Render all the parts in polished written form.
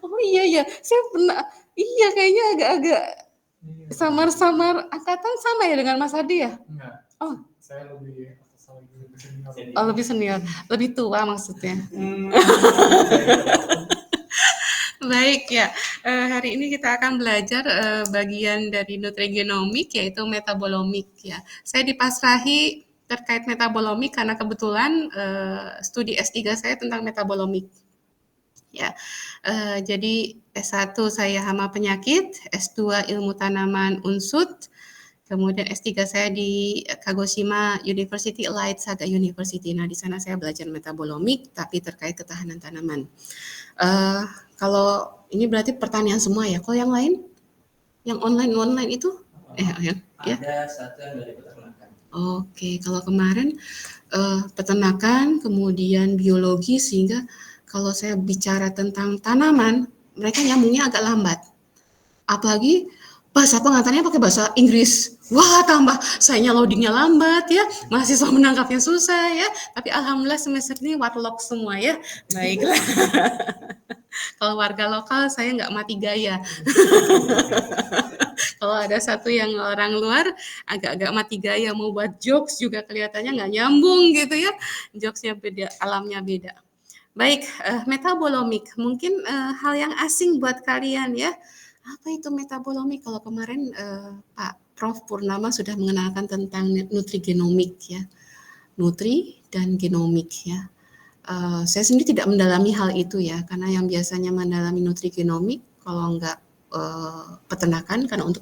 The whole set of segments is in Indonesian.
Oh iya ya, saya pernah, iya kayaknya agak-agak samar-samar angkatan sama ya dengan Mas Hadi ya? Enggak. Oh, Saya lebih senior. oh lebih senior, lebih tua maksudnya. Baik ya, hari ini kita akan belajar bagian dari nutrigenomik yaitu metabolomik ya. Saya dipasrahi terkait metabolomik karena kebetulan studi S3 saya tentang metabolomik. Ya, jadi S1 saya hama penyakit, S2 ilmu tanaman unsut, kemudian S3 saya di Kagoshima University Light Saga University. Nah, di sana saya belajar metabolomik tapi terkait ketahanan tanaman. Kalau ini berarti pertanian semua ya. Kalau yang lain, yang online itu, ya. Ada satu yang dari peternakan. Oke, kalau kemarin peternakan, kemudian biologi, sehingga kalau saya bicara tentang tanaman, mereka nyambungnya agak lambat. Apalagi bahasa pengantarnya pakai bahasa Inggris. Wah, tambah sayanya loadingnya lambat ya, mahasiswa menangkapnya susah ya. Tapi alhamdulillah semester ini waterlock semua ya. Baiklah. Kalau warga lokal saya nggak mati gaya. Kalau ada satu yang orang luar agak-agak mati gaya mau buat jokes juga kelihatannya nggak nyambung gitu ya. Jokesnya beda, alamnya beda. Baik, metabolomik mungkin hal yang asing buat kalian ya. Apa itu metabolomik? Kalau kemarin Pak Prof Purnama sudah mengenalkan tentang nutrigenomik ya, nutri dan genomik ya. Saya sendiri tidak mendalami hal itu ya, karena yang biasanya mendalami nutrigenomik kalau enggak peternakan karena untuk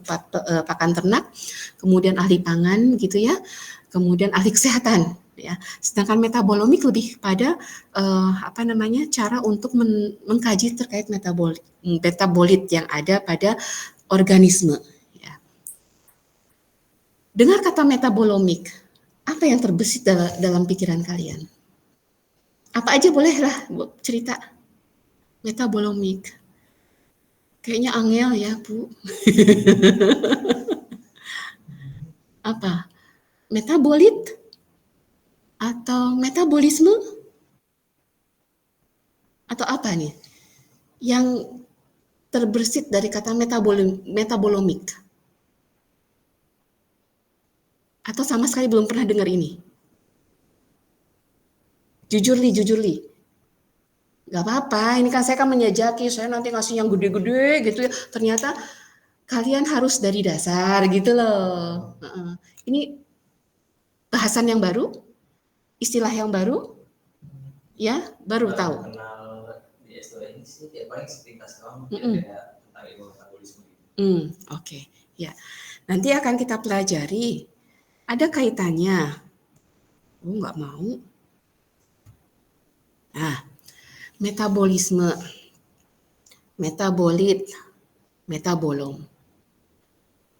pakan ternak, kemudian ahli pangan gitu ya, kemudian ahli kesehatan ya. Sedangkan metabolomik lebih pada cara untuk mengkaji terkait metabolit yang ada pada organisme ya. Dengar kata metabolomik, apa yang terbesit dalam pikiran kalian? Apa aja boleh lah cerita. Metabolomik. Kayaknya angel ya, Bu. Apa? Metabolit? Atau metabolisme? Atau apa nih? Yang terbersit dari kata metabolomik? Atau sama sekali belum pernah dengar ini? Jujur li. Gak apa-apa, ini kan saya kan menyajaki, saya nanti ngasih yang gede-gede gitu ya. Ternyata kalian harus dari dasar gitu loh. Ini bahasan yang baru, istilah yang baru, ya baru tahu. Kenal di S2 ini sih ya paling sepintas doang ya tentang ilmu metabolisme. Oke, ya. Nanti akan kita pelajari. Ada kaitannya. Oh, nggak mau. Nah, metabolisme, metabolit, metabolom.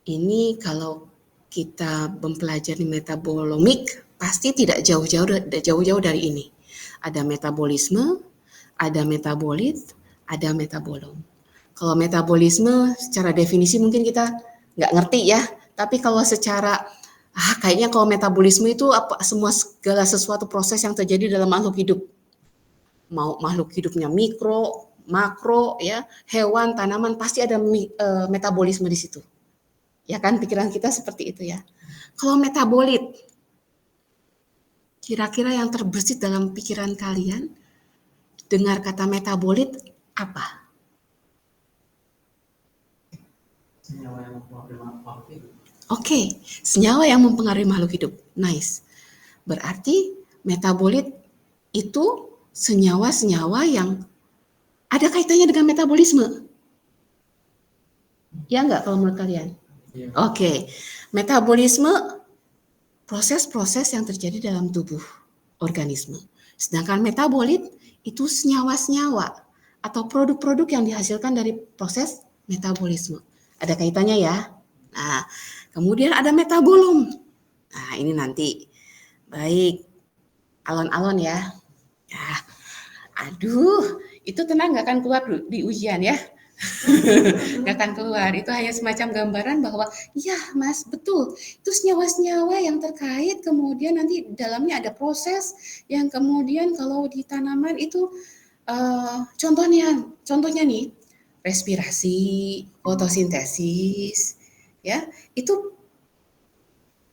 Ini kalau kita mempelajari metabolomik pasti tidak jauh-jauh dari ini. Ada metabolisme, ada metabolit, ada metabolom. Kalau metabolisme secara definisi mungkin kita nggak ngerti ya, tapi kalau secara kayaknya kalau metabolisme itu segala sesuatu proses yang terjadi dalam makhluk hidup. Mau makhluk hidupnya mikro, makro ya, hewan, tanaman pasti ada metabolisme di situ. Ya kan, pikiran kita seperti itu ya. Kalau metabolit, kira-kira yang terbersit dalam pikiran kalian dengar kata metabolit apa? Senyawa yang mempengaruhi makhluk hidup. Oke, senyawa yang mempengaruhi makhluk hidup. Nice. Berarti metabolit itu senyawa-senyawa yang ada kaitannya dengan metabolisme. Ya enggak kalau menurut kalian? Iya. Oke. Metabolisme proses-proses yang terjadi dalam tubuh organisme. Sedangkan metabolit itu senyawa-senyawa atau produk-produk yang dihasilkan dari proses metabolisme. Ada kaitannya ya. Nah, kemudian ada metabolom. Nah, ini nanti. Baik. Alon-alon ya. Ya. Aduh, itu tenang nggak akan keluar di ujian ya. Nggak akan keluar. Itu hanya semacam gambaran bahwa ya Mas, betul. Itu senyawa-senyawa yang terkait, kemudian nanti dalamnya ada proses yang kemudian kalau di tanaman itu Contohnya nih, respirasi, fotosintesis, ya, itu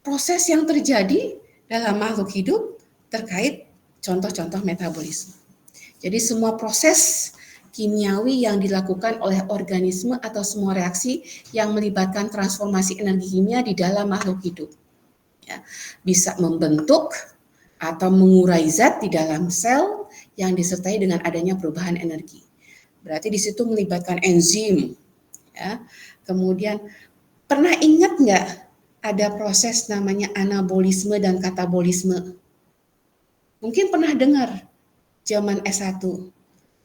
proses yang terjadi dalam makhluk hidup terkait contoh-contoh metabolisme. Jadi semua proses kimiawi yang dilakukan oleh organisme atau semua reaksi yang melibatkan transformasi energi kimia di dalam makhluk hidup, ya, bisa membentuk atau mengurai zat di dalam sel yang disertai dengan adanya perubahan energi. Berarti di situ melibatkan enzim, ya. Kemudian pernah ingat nggak ada proses namanya anabolisme dan katabolisme? Mungkin pernah dengar zaman S1,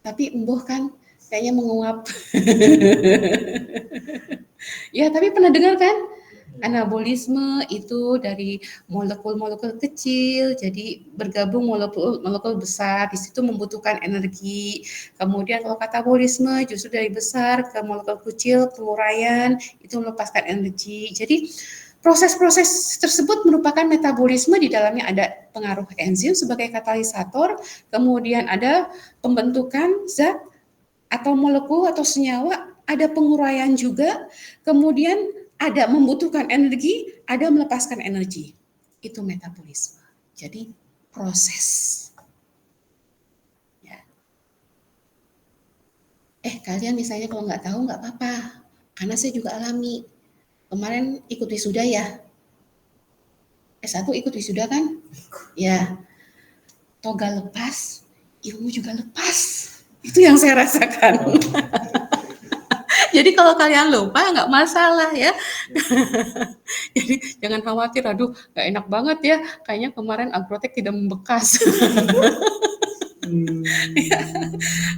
tapi embuh kan kayaknya menguap. Ya, tapi pernah dengar kan? Anabolisme itu dari molekul-molekul kecil jadi bergabung molekul besar, di situ membutuhkan energi. Kemudian kalau katabolisme justru dari besar ke molekul kecil, penguraian itu melepaskan energi. Jadi proses-proses tersebut merupakan metabolisme, di dalamnya ada pengaruh enzim sebagai katalisator, kemudian ada pembentukan zat atau molekul atau senyawa, ada penguraian juga, kemudian ada membutuhkan energi, ada melepaskan energi. Itu metabolisme. Jadi proses. Ya. Kalian misalnya kalau nggak tahu nggak apa-apa, karena saya juga alami. Kemarin ikut wisuda ya. S1 ikut wisuda kan? Ya. Toga lepas, ilmu juga lepas. Itu yang saya rasakan. Jadi kalau kalian lupa nggak masalah ya. Jadi jangan khawatir, aduh nggak enak banget ya. Kayaknya kemarin Agrotek tidak membekas.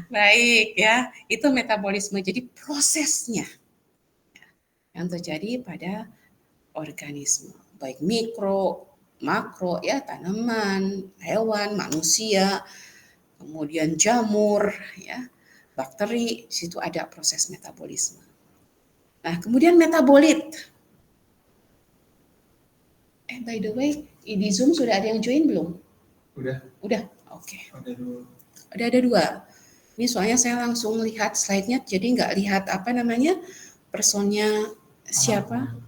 Baik ya, itu metabolisme. Jadi prosesnya yang terjadi pada organisme, baik mikro, makro ya, tanaman, hewan, manusia, kemudian jamur ya, bakteri, di situ ada proses metabolisme. Nah, kemudian metabolit. By the way, di Zoom sudah ada yang join belum? Udah. Udah, oke. Ada Ada 2. Ini soalnya saya langsung lihat slide-nya, jadi nggak lihat apa namanya, personnya siapa.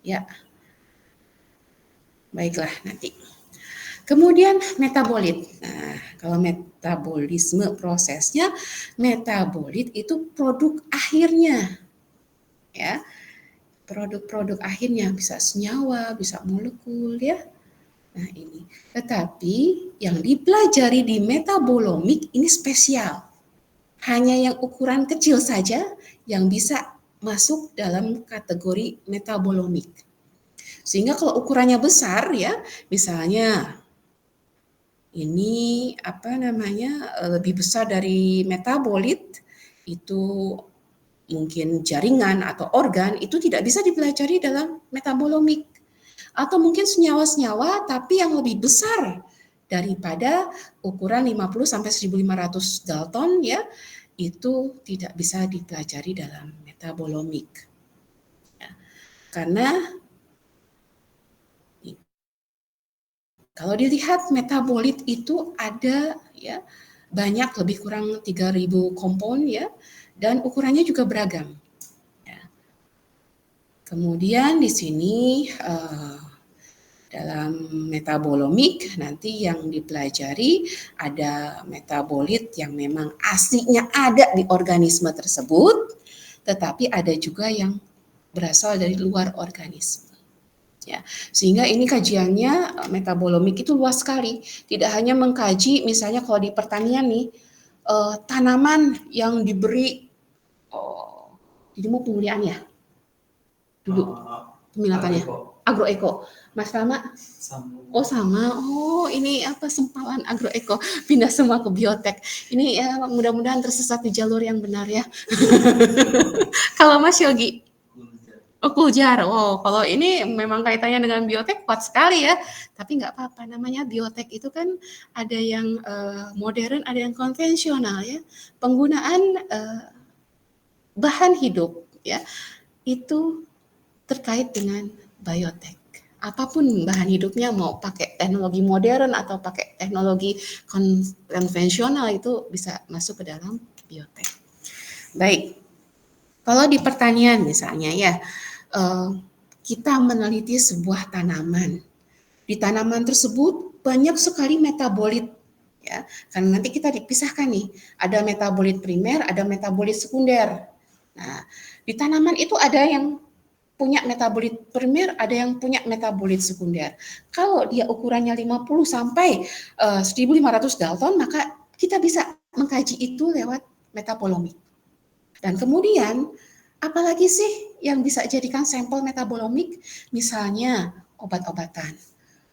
Ya, baiklah nanti. Kemudian metabolit. Nah, kalau metabolisme prosesnya, metabolit itu produk akhirnya. Ya, produk-produk akhirnya bisa senyawa, bisa molekul ya. Nah, ini. Tetapi yang dipelajari di metabolomik ini spesial. Hanya yang ukuran kecil saja yang bisa masuk dalam kategori metabolomik. Sehingga kalau ukurannya besar ya, misalnya ini apa namanya, lebih besar dari metabolit, itu mungkin jaringan atau organ, itu tidak bisa dipelajari dalam metabolomik. Atau mungkin senyawa-senyawa tapi yang lebih besar daripada ukuran 50 sampai 1500 Dalton ya, itu tidak bisa dipelajari dalam metabolomik. Ya, karena kalau dilihat metabolit itu ada ya banyak, lebih kurang 3000 kompon ya, dan ukurannya juga beragam. Ya. Kemudian di sini dalam metabolomik nanti yang dipelajari ada metabolit yang memang aslinya ada di organisme tersebut, tetapi ada juga yang berasal dari luar organisme. Ya, sehingga ini kajiannya metabolomik itu luas sekali. Tidak hanya mengkaji misalnya kalau di pertanian nih, tanaman yang diberi ini mau pemulihan ya dulu peminatannya agroeko. Mas Rama, sama. Oh, ini apa, sempalan agroeko, pindah semua ke biotek. Ini ya, mudah-mudahan tersesat di jalur yang benar ya. Kalau Mas Yogi? Oh, Kuljar. Oh, kalau ini memang kaitannya dengan biotek kuat sekali ya. Tapi nggak apa-apa, namanya biotek itu kan ada yang modern, ada yang konvensional ya. Penggunaan bahan hidup ya, itu terkait dengan biotek apapun bahan hidupnya, mau pakai teknologi modern atau pakai teknologi konvensional, itu bisa masuk ke dalam biotek. Baik, kalau di pertanian misalnya ya, kita meneliti sebuah tanaman. Di tanaman tersebut banyak sekali metabolit, ya. Karena nanti kita dipisahkan nih, ada metabolit primer, ada metabolit sekunder. Nah, di tanaman itu ada yang punya metabolit primer, ada yang punya metabolit sekunder. Kalau dia ukurannya 50 sampai 1500 Dalton, maka kita bisa mengkaji itu lewat metabolomik. Dan kemudian, apalagi sih yang bisa jadikan sampel metabolomik? Misalnya obat-obatan.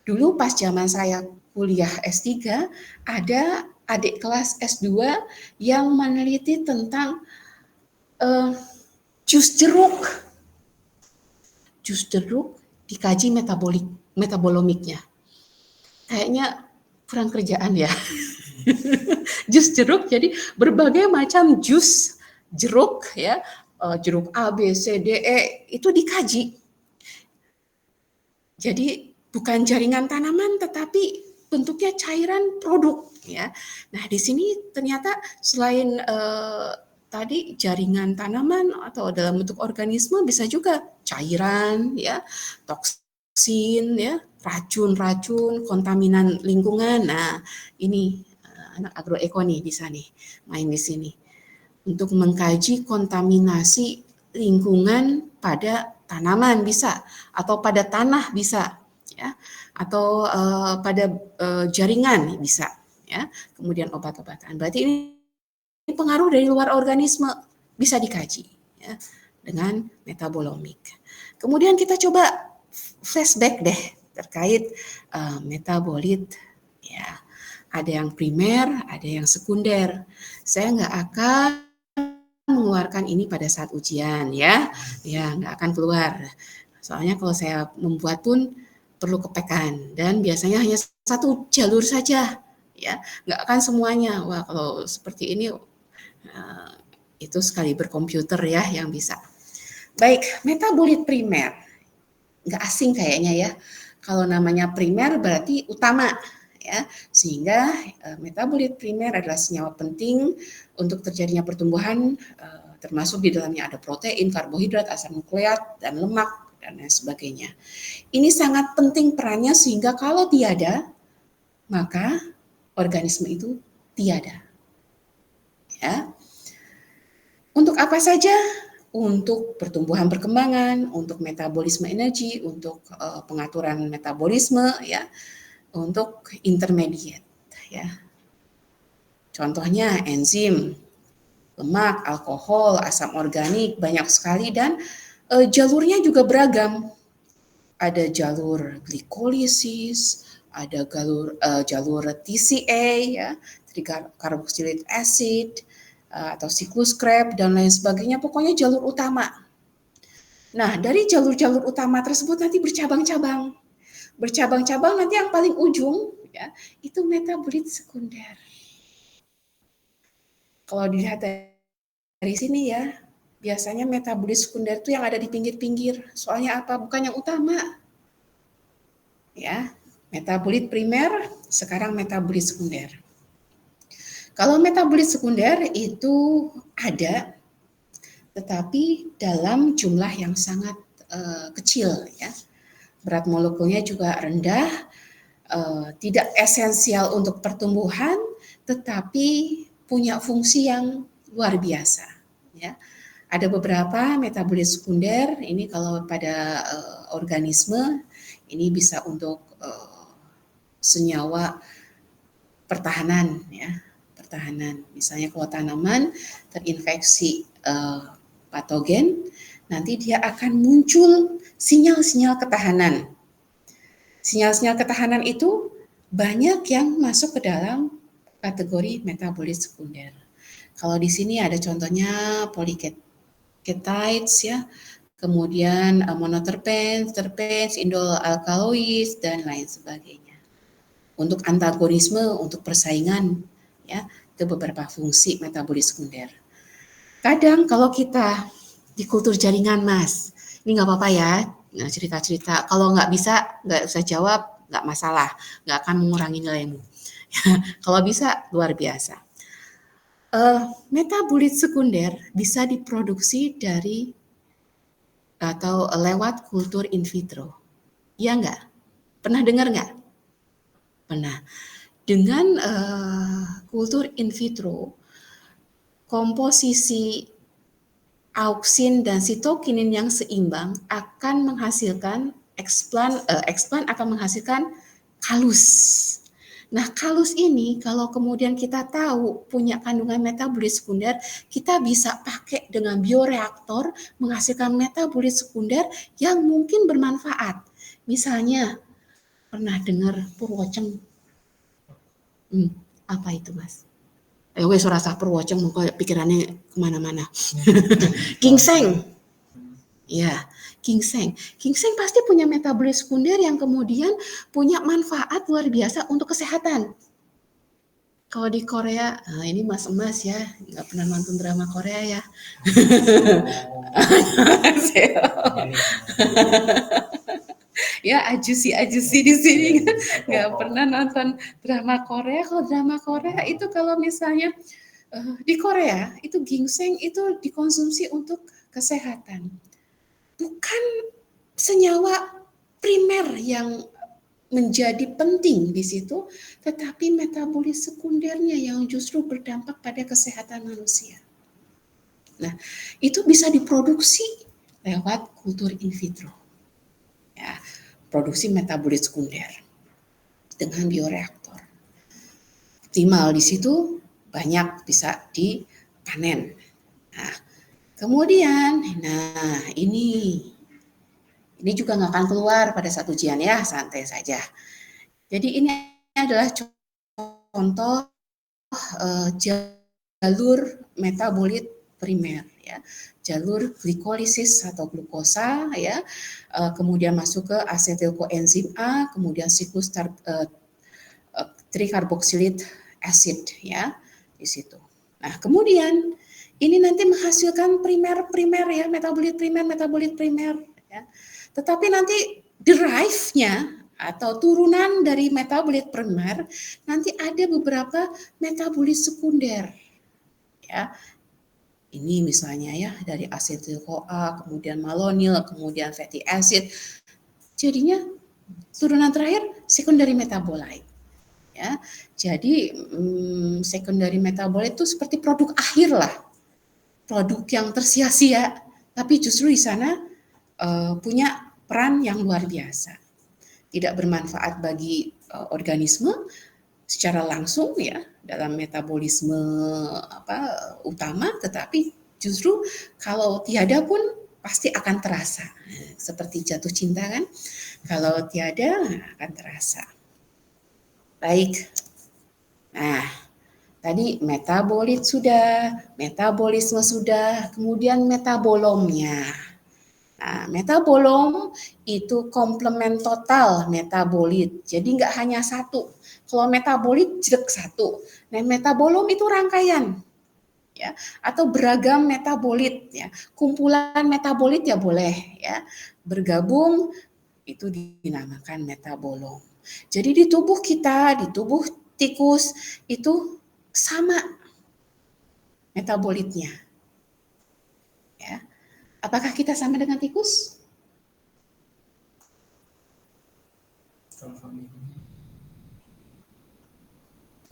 Dulu pas zaman saya kuliah S3, ada adik kelas S2 yang meneliti tentang jus jeruk. Jus jeruk dikaji metabolomiknya. Kayaknya kurang kerjaan ya. Jus jeruk, jadi berbagai macam jus jeruk ya, jeruk A, B, C, D, E itu dikaji. Jadi bukan jaringan tanaman tetapi bentuknya cairan produk ya. Nah, di sini ternyata selain tadi jaringan tanaman atau dalam bentuk organisme, bisa juga cairan ya, toksin ya, racun-racun, kontaminan lingkungan. Nah, ini anak agroeko nih bisa nih main di sini untuk mengkaji kontaminasi lingkungan pada tanaman bisa, atau pada tanah bisa, ya, atau pada jaringan bisa, ya. Kemudian obat-obatan. Berarti ini pengaruh dari luar organisme bisa dikaji, ya, dengan metabolomik. Kemudian kita coba flashback deh terkait metabolit, ya. Ada yang primer, ada yang sekunder. Saya nggak akan mengeluarkan ini pada saat ujian ya nggak akan keluar. Soalnya kalau saya membuat pun perlu kepekan dan biasanya hanya satu jalur saja ya, nggak akan semuanya. Wah, kalau seperti ini itu sekali berkomputer ya yang bisa. Baik, metabolit primer nggak asing kayaknya ya. Kalau namanya primer berarti utama ya, sehingga metabolit primer adalah senyawa penting untuk terjadinya pertumbuhan, termasuk di dalamnya ada protein, karbohidrat, asam nukleat, dan lemak, dan lain sebagainya. Ini sangat penting perannya sehingga kalau tiada, maka organisme itu tiada. Ya. Untuk apa saja? Untuk pertumbuhan perkembangan, untuk metabolisme energi, untuk pengaturan metabolisme, ya, untuk intermediate, ya. Contohnya enzim, lemak, alkohol, asam organik, banyak sekali dan jalurnya juga beragam. Ada jalur glikolisis, ada jalur TCA, ya, tricarboxylic acid, atau siklus Krebs dan lain sebagainya. Pokoknya jalur utama. Nah, dari jalur-jalur utama tersebut nanti bercabang-cabang. Bercabang-cabang nanti yang paling ujung ya, itu metabolit sekunder. Kalau dilihat dari sini ya, biasanya metabolit sekunder itu yang ada di pinggir-pinggir. Soalnya apa? Bukan yang utama. Ya, metabolit primer, sekarang metabolit sekunder. Kalau metabolit sekunder itu ada, tetapi dalam jumlah yang sangat kecil ya. Berat molekulnya juga rendah, tidak esensial untuk pertumbuhan, tetapi punya fungsi yang luar biasa. Ya. Ada beberapa metabolit sekunder, ini kalau pada organisme, ini bisa untuk senyawa pertahanan, ya, pertahanan. Misalnya kalau tanaman terinfeksi patogen, nanti dia akan muncul sinyal-sinyal ketahanan. Sinyal-sinyal ketahanan itu banyak yang masuk ke dalam kategori metabolit sekunder. Kalau di sini ada contohnya polyketides ya, kemudian monoterpenes, terpenes, indol alkaloids dan lain sebagainya. Untuk antagonisme, untuk persaingan ya, itu beberapa fungsi metabolit sekunder. Kadang kalau kita di kultur jaringan Mas, ini nggak apa-apa ya, Nah, cerita-cerita. Kalau nggak bisa, nggak usah jawab, nggak masalah, nggak akan mengurangi nilaimu. Kalau bisa, luar biasa. Metabolit sekunder bisa diproduksi dari atau lewat kultur in vitro. Iya nggak? Pernah dengar nggak? Pernah. Dengan kultur in vitro, komposisi auksin dan sitokinin yang seimbang akan menghasilkan eksplan akan menghasilkan kalus. Nah, kalus ini kalau kemudian kita tahu punya kandungan metabolit sekunder, kita bisa pakai dengan bioreaktor menghasilkan metabolit sekunder yang mungkin bermanfaat. Misalnya, pernah dengar purwoceng? Apa itu, Mas? Wes rasa purwoceng muka pikirannya kemana-mana. Ginseng. Ya, ginseng. Ginseng pasti punya metabolit sekunder yang kemudian punya manfaat luar biasa untuk kesehatan. Kalau di Korea, nah ini Mas Emas ya, nggak pernah nonton drama Korea ya. Ya ajusi di sini kan nggak pernah nonton drama Korea. Kalau drama Korea itu kalau misalnya di Korea itu ginseng itu dikonsumsi untuk kesehatan. Bukan senyawa primer yang menjadi penting di situ, tetapi metabolit sekundernya yang justru berdampak pada kesehatan manusia. Nah, itu bisa diproduksi lewat kultur in vitro. Ya, produksi metabolit sekunder dengan bioreaktor. Optimal di situ banyak bisa dipanen. Nah, kemudian, ini juga nggak akan keluar pada saat ujian ya, santai saja. Jadi ini adalah contoh jalur metabolit primer ya, jalur glikolisis atau glukosa ya, kemudian masuk ke asetil koenzim A, kemudian siklus trikarboksilid acid ya di situ. Nah kemudian ini nanti menghasilkan primer ya, metabolit primer ya. Tetapi nanti derive-nya atau turunan dari metabolit primer nanti ada beberapa metabolit sekunder ya. Ini misalnya ya dari asetil-CoA, kemudian malonil, kemudian fatty acid. Jadinya turunan terakhir secondary metabolite. Ya, jadi secondary metabolite itu seperti produk akhir lah, produk yang tersia-sia, tapi justru di sana punya peran yang luar biasa. Tidak bermanfaat bagi organisme secara langsung ya dalam metabolisme utama, tetapi justru kalau tiada pun pasti akan terasa. Seperti jatuh cinta kan, kalau tiada akan terasa. Baik. Nah, tadi metabolit sudah, metabolisme sudah, kemudian metabolomnya. Nah, metabolom itu komplement total metabolit. Jadi nggak hanya satu. Kalau metabolit jedek satu. Nah, metabolom itu rangkaian. Ya, atau beragam metabolit ya. Kumpulan metabolit ya boleh ya. Bergabung itu dinamakan metabolom. Jadi di tubuh kita, di tubuh tikus itu sama metabolitnya. Ya. Apakah kita sama dengan tikus?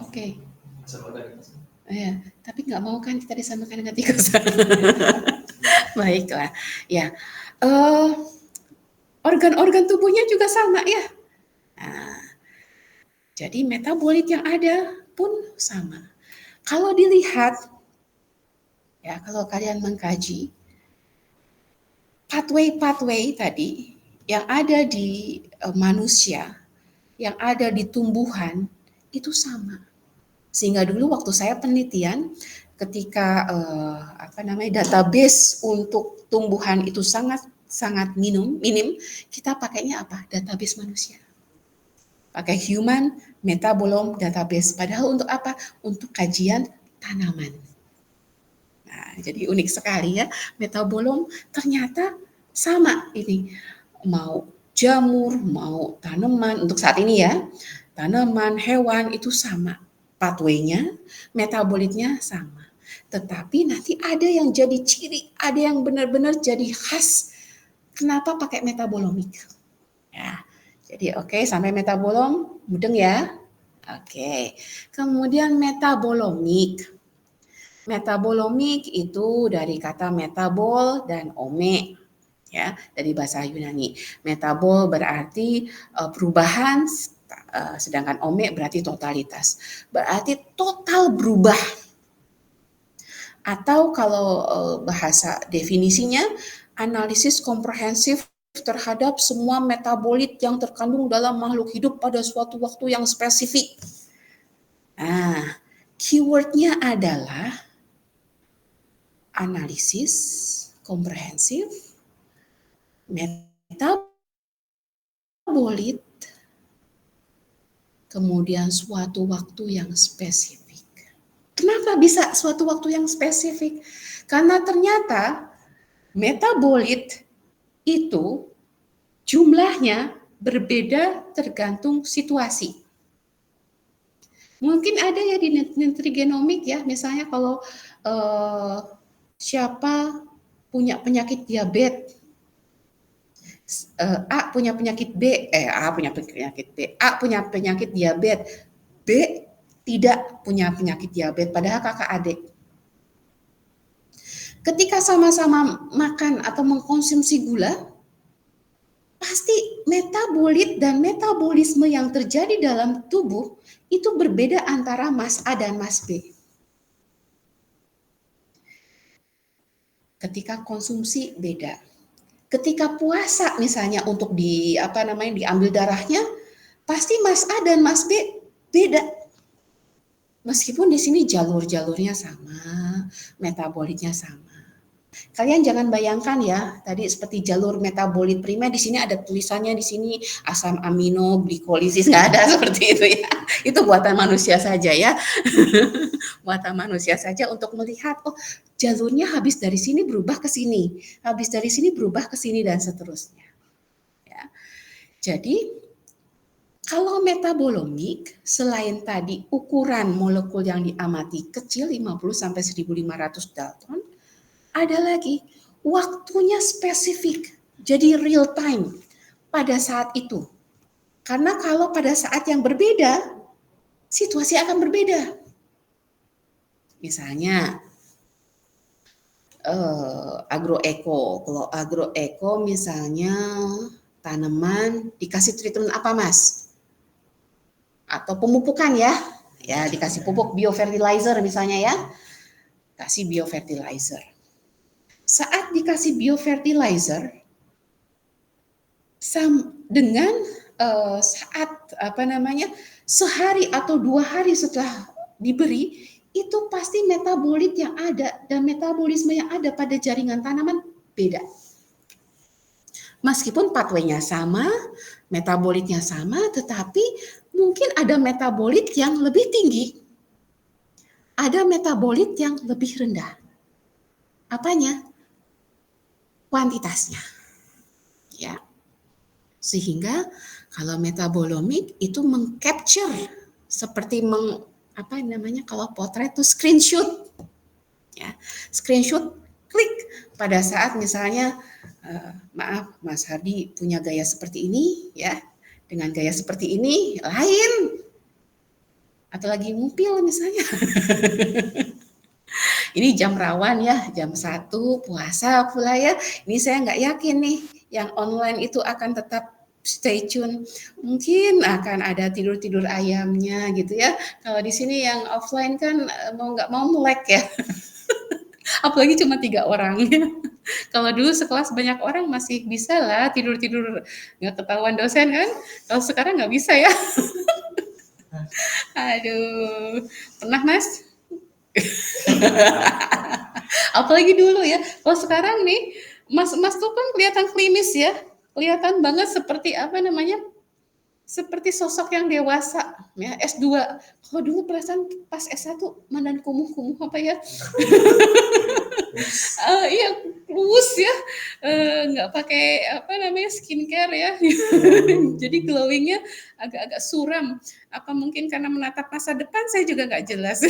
Oke. Ya, tapi nggak mau kan kita disamakan dengan tikus. Baiklah, ya. Organ-organ tubuhnya juga sama ya. Nah, jadi metabolit yang ada pun sama. Kalau dilihat, ya kalau kalian mengkaji pathway tadi yang ada di manusia, yang ada di tumbuhan itu sama. Sehingga dulu waktu saya penelitian, ketika database untuk tumbuhan itu sangat minim, kita pakainya apa? Database manusia. Pakai human metabolome database. Padahal untuk apa? Untuk kajian tanaman. Nah, jadi unik sekali ya, metabolom ternyata sama ini. mau jamur, mau tanaman, untuk saat ini ya, tanaman, hewan itu sama. Pathway-nya, metabolitnya sama. Tetapi nanti ada yang jadi ciri, ada yang benar-benar jadi khas. Kenapa pakai metabolomik? Ya, jadi oke, sampai metabolom, mudeng ya. Oke, kemudian metabolomik. Metabolomik itu dari kata metabol dan ome, ya, dari bahasa Yunani. Metabol berarti perubahan, sedangkan ome berarti totalitas. Berarti total berubah. Atau kalau bahasa definisinya, analisis komprehensif terhadap semua metabolit yang terkandung dalam makhluk hidup pada suatu waktu yang spesifik. Nah, keywordnya adalah analisis komprehensif, metabolit, kemudian suatu waktu yang spesifik. Kenapa bisa suatu waktu yang spesifik? Karena ternyata metabolit itu jumlahnya berbeda tergantung situasi. Mungkin ada ya di nutrigenomik ya, misalnya kalau siapa punya penyakit diabetes, A punya penyakit B, A punya penyakit B, A punya penyakit diabetes, B tidak punya penyakit diabetes, padahal kakak adik. Ketika sama-sama makan atau mengkonsumsi gula, pasti metabolit dan metabolisme yang terjadi dalam tubuh itu berbeda antara Mas A dan Mas B. Ketika konsumsi beda. Ketika puasa misalnya untuk diambil darahnya, pasti Mas A dan Mas B beda. Meskipun di sini jalur-jalurnya sama, metabolitnya sama. Kalian jangan bayangkan ya, tadi seperti jalur metabolit primer, di sini ada tulisannya di sini asam amino glikolisis, nggak ada seperti itu ya. Itu buatan manusia saja ya. Buatan manusia saja untuk melihat, oh jalurnya habis dari sini berubah ke sini, habis dari sini berubah ke sini dan seterusnya. Ya. Jadi kalau metabolomik, selain tadi ukuran molekul yang diamati kecil 50 sampai 1500 Dalton, ada lagi waktunya spesifik, jadi real time pada saat itu. Karena kalau pada saat yang berbeda, situasi akan berbeda. Misalnya agroeko, kalau agroeko misalnya tanaman dikasih treatment apa Mas? Atau pemupukan ya dikasih pupuk biofertilizer misalnya ya, kasih biofertilizer. Saat dikasih biofertilizer, dengan saat sehari atau 2 hari setelah diberi, itu pasti metabolit yang ada dan metabolisme yang ada pada jaringan tanaman beda. Meskipun pathway-nya sama, metabolitnya sama, tetapi mungkin ada metabolit yang lebih tinggi, ada metabolit yang lebih rendah. Apanya? Kuantitasnya. Ya. Sehingga kalau metabolomik itu mengcapture seperti kalau potret itu screenshot. Ya, screenshot klik pada saat misalnya maaf Mas Hardi punya gaya seperti ini ya, dengan gaya seperti ini lain atau lagi ngupil misalnya. Ini jam rawan ya, jam 1 puasa pula ya. Ini saya nggak yakin nih yang online itu akan tetap stay tune. Mungkin akan ada tidur-tidur ayamnya gitu ya. Kalau di sini yang offline kan mau nggak mau melek ya. Apalagi cuma 3 orang. Kalau dulu sekelas banyak orang masih bisa lah tidur-tidur nggak ketahuan dosen kan. Kalau sekarang nggak bisa ya. Aduh, pernah Mas? Apalagi dulu ya. Kalau sekarang nih, Mas tuh kan kelihatan klimis ya. Kelihatan banget seperti seperti sosok yang dewasa ya, S2. Kalau dulu perasaan pas S1 mandan kumuh-kumuh apa ya? Iya, plus ya, nggak pakai apa namanya skincare ya, jadi glowingnya agak-agak suram. Apa mungkin karena menatap masa depan, saya juga nggak jelas.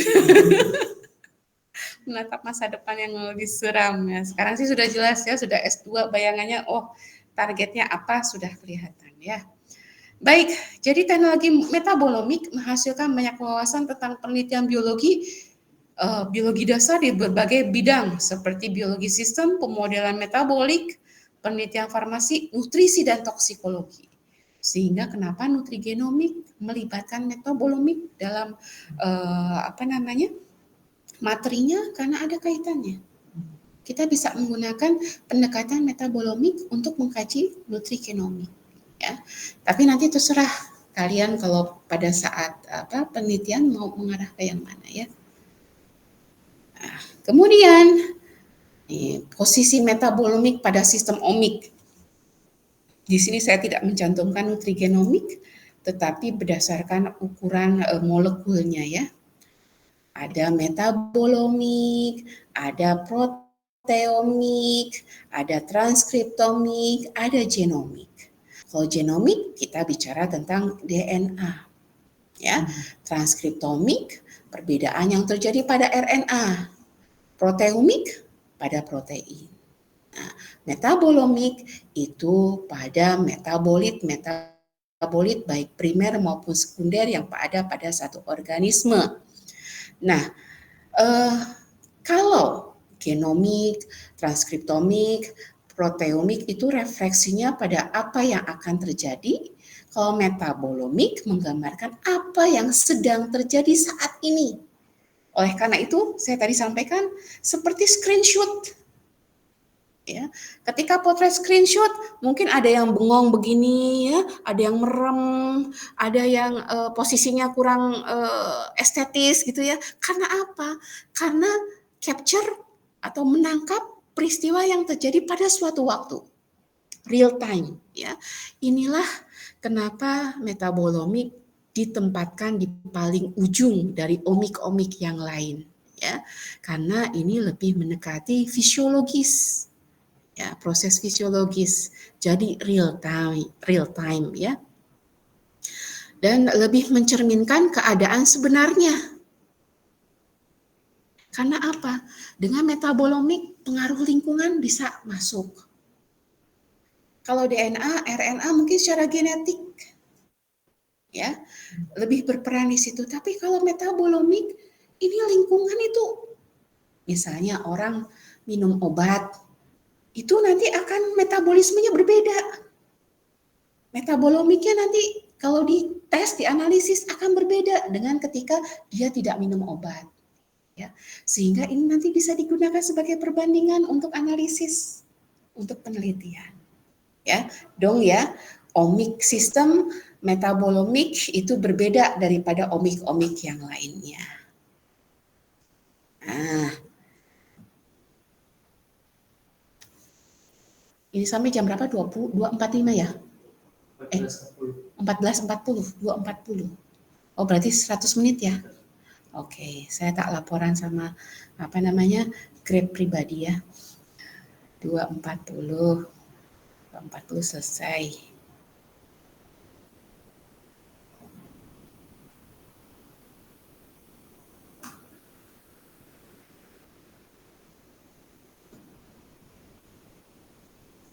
Menatap masa depan yang lebih suram ya. Sekarang sih sudah jelas ya, sudah S2 bayangannya, oh targetnya apa sudah kelihatan ya. Baik, jadi teknologi metabolomik menghasilkan banyak wawasan tentang penelitian biologi dasar di berbagai bidang seperti biologi sistem, pemodelan metabolik, penelitian farmasi, nutrisi dan toksikologi. Sehingga kenapa nutrigenomik melibatkan metabolomik dalam materinya karena ada kaitannya. Kita bisa menggunakan pendekatan metabolomik untuk mengkaji nutrigenomik. Ya, tapi nanti terserah kalian kalau pada saat penelitian mau mengarah ke yang mana ya. Nah, kemudian posisi metabolomik pada sistem omik. Di sini saya tidak mencantumkan nutrigenomik, tetapi berdasarkan ukuran molekulnya ya. Ada metabolomik, ada proteomik, ada transkriptomik, ada genomik. Kalau genomik kita bicara tentang DNA, ya. Transkriptomik perbedaan yang terjadi pada RNA, proteomik pada protein. Nah, metabolomik itu pada metabolit baik primer maupun sekunder yang ada pada satu organisme. Nah, kalau genomik, transkriptomik, proteomik itu refleksinya pada apa yang akan terjadi. Kalau metabolomik menggambarkan apa yang sedang terjadi saat ini. Oleh karena itu, saya tadi sampaikan seperti screenshot. Ya, ketika potret screenshot, mungkin ada yang bengong begini, ya, ada yang merem, ada yang posisinya kurang estetis gitu ya. Karena apa? Karena capture atau menangkap peristiwa yang terjadi pada suatu waktu, real time ya. Inilah kenapa metabolomik ditempatkan di paling ujung dari omik-omik yang lain ya. Karena ini lebih mendekati fisiologis. Ya, proses fisiologis. Jadi real time ya. Dan lebih mencerminkan keadaan sebenarnya. Karena apa? Dengan metabolomik pengaruh lingkungan bisa masuk. Kalau DNA, RNA mungkin secara genetik ya lebih berperan di situ. Tapi kalau metabolomik ini lingkungan itu, misalnya orang minum obat, itu nanti akan metabolismenya berbeda. Metabolomiknya nanti kalau dites, dianalisis akan berbeda dengan ketika dia tidak minum obat. Ya, sehingga ini nanti bisa digunakan sebagai perbandingan untuk analisis, untuk penelitian. Ya, dong ya, omik sistem metabolomik itu berbeda daripada omik-omik yang lainnya. Nah, ini sampai jam berapa? 2.45 ya? 14.40, 2.40. Oh, berarti 100 menit ya? Oke, saya tak laporan sama Grab pribadi ya. 2.40 selesai.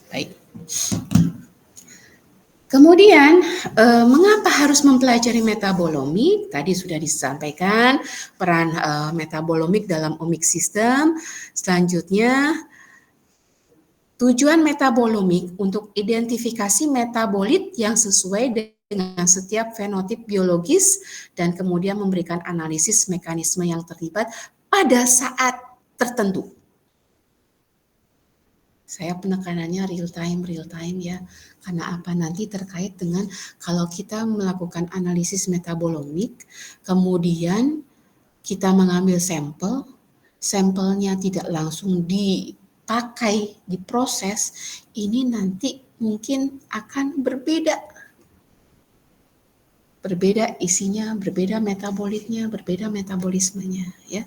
Baik. Kemudian, mengapa harus mempelajari metabolomik? Tadi sudah disampaikan peran metabolomik dalam omik sistem. Selanjutnya, tujuan metabolomik untuk identifikasi metabolit yang sesuai dengan setiap fenotip biologis dan kemudian memberikan analisis mekanisme yang terlibat pada saat tertentu. Saya penekanannya real time ya. Karena apa? Nanti terkait dengan kalau kita melakukan analisis metabolomik, kemudian kita mengambil sampel, sampelnya tidak langsung dipakai, diproses, ini nanti mungkin akan berbeda berbeda isinya, berbeda metabolitnya, berbeda metabolismenya ya.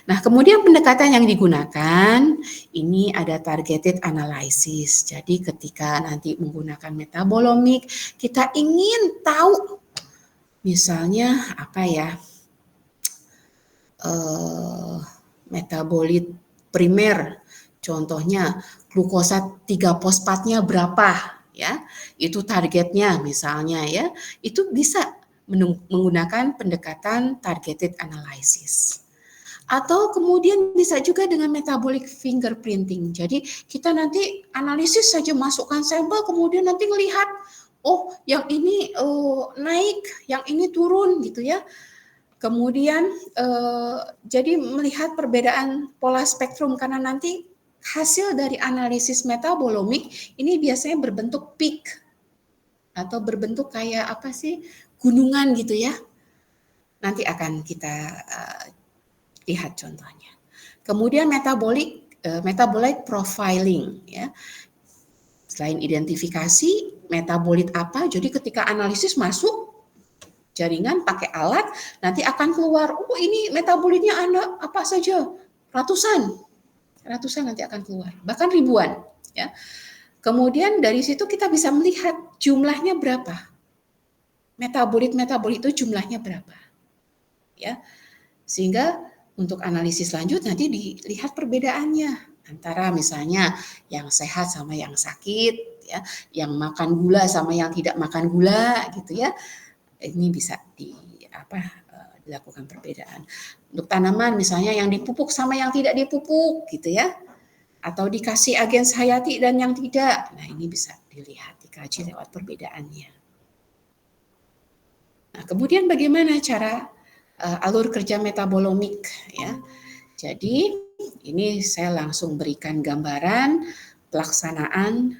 Nah, kemudian pendekatan yang digunakan ini ada targeted analysis. Jadi ketika nanti menggunakan metabolomik, kita ingin tahu misalnya apa ya, metabolit primer, contohnya glukosa 3 fosfatnya berapa ya, itu targetnya misalnya ya, itu bisa menggunakan pendekatan targeted analysis. Atau kemudian bisa juga dengan metabolic fingerprinting. Jadi kita nanti analisis saja, masukkan sampel, kemudian nanti melihat, oh yang ini naik, yang ini turun gitu ya. Kemudian jadi melihat perbedaan pola spektrum, karena nanti hasil dari analisis metabolomik ini biasanya berbentuk peak atau berbentuk kayak apa sih, gunungan gitu ya. Nanti akan kita lihat contohnya. Kemudian metabolite profiling ya. Selain identifikasi metabolit apa, jadi ketika analisis masuk jaringan pakai alat, nanti akan keluar, oh ini metabolitnya Anda apa saja, ratusan nanti akan keluar, bahkan ribuan ya. Kemudian dari situ kita bisa melihat jumlahnya berapa, metabolit itu jumlahnya berapa ya, sehingga untuk analisis lanjut nanti dilihat perbedaannya antara misalnya yang sehat sama yang sakit ya, yang makan gula sama yang tidak makan gula gitu ya. Ini bisa dilakukan perbedaan. Untuk tanaman misalnya yang dipupuk sama yang tidak dipupuk gitu ya. Atau dikasih agens hayati dan yang tidak. Nah, ini bisa dilihat, dikaji lewat perbedaannya. Nah, kemudian bagaimana cara alur kerja metabolomik ya. Jadi ini saya langsung berikan gambaran pelaksanaan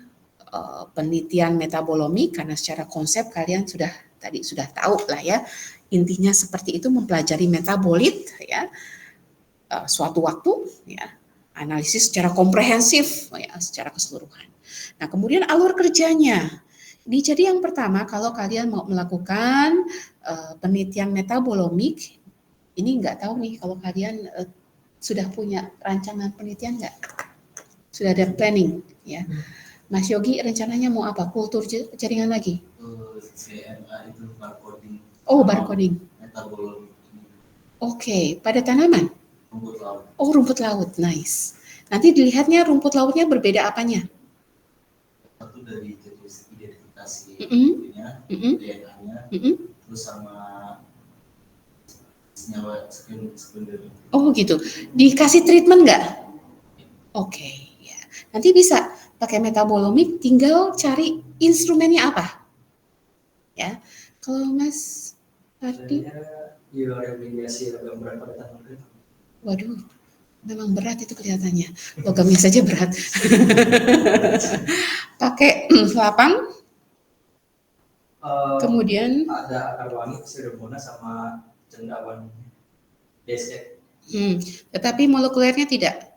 penelitian metabolomik, karena secara konsep kalian sudah tahu lah ya, intinya seperti itu, mempelajari metabolit ya, suatu waktu ya, analisis secara komprehensif ya, secara keseluruhan. Nah, kemudian alur kerjanya. Jadi yang pertama, kalau kalian mau melakukan penelitian metabolomik, ini nggak tahu nih kalau kalian sudah punya rancangan penelitian nggak? Sudah ada planning ya. Mas Yogi rencananya mau apa? Kultur jaringan lagi? CMA itu barcoding. Oh, barcoding. Metabolomik. Oke, pada tanaman? Rumput laut. Oh, rumput laut, nice. Nanti dilihatnya rumput lautnya berbeda apanya? Satu dari jenis identifikasi DNA-nya, terus sama senyawa sekunder. Oh gitu. Dikasih treatment nggak? Oke, ya. Nanti bisa pakai metabolomik, tinggal cari instrumennya apa. Ya, kalau Mas Ardi? Bioremediasi logam berat pada tanaman. Waduh, memang berat itu kelihatannya. Logamnya saja berat. Pakai lapang. Kemudian ada akar wangi, pseudomonas sama cendawan DC. Tetapi molekulernya tidak.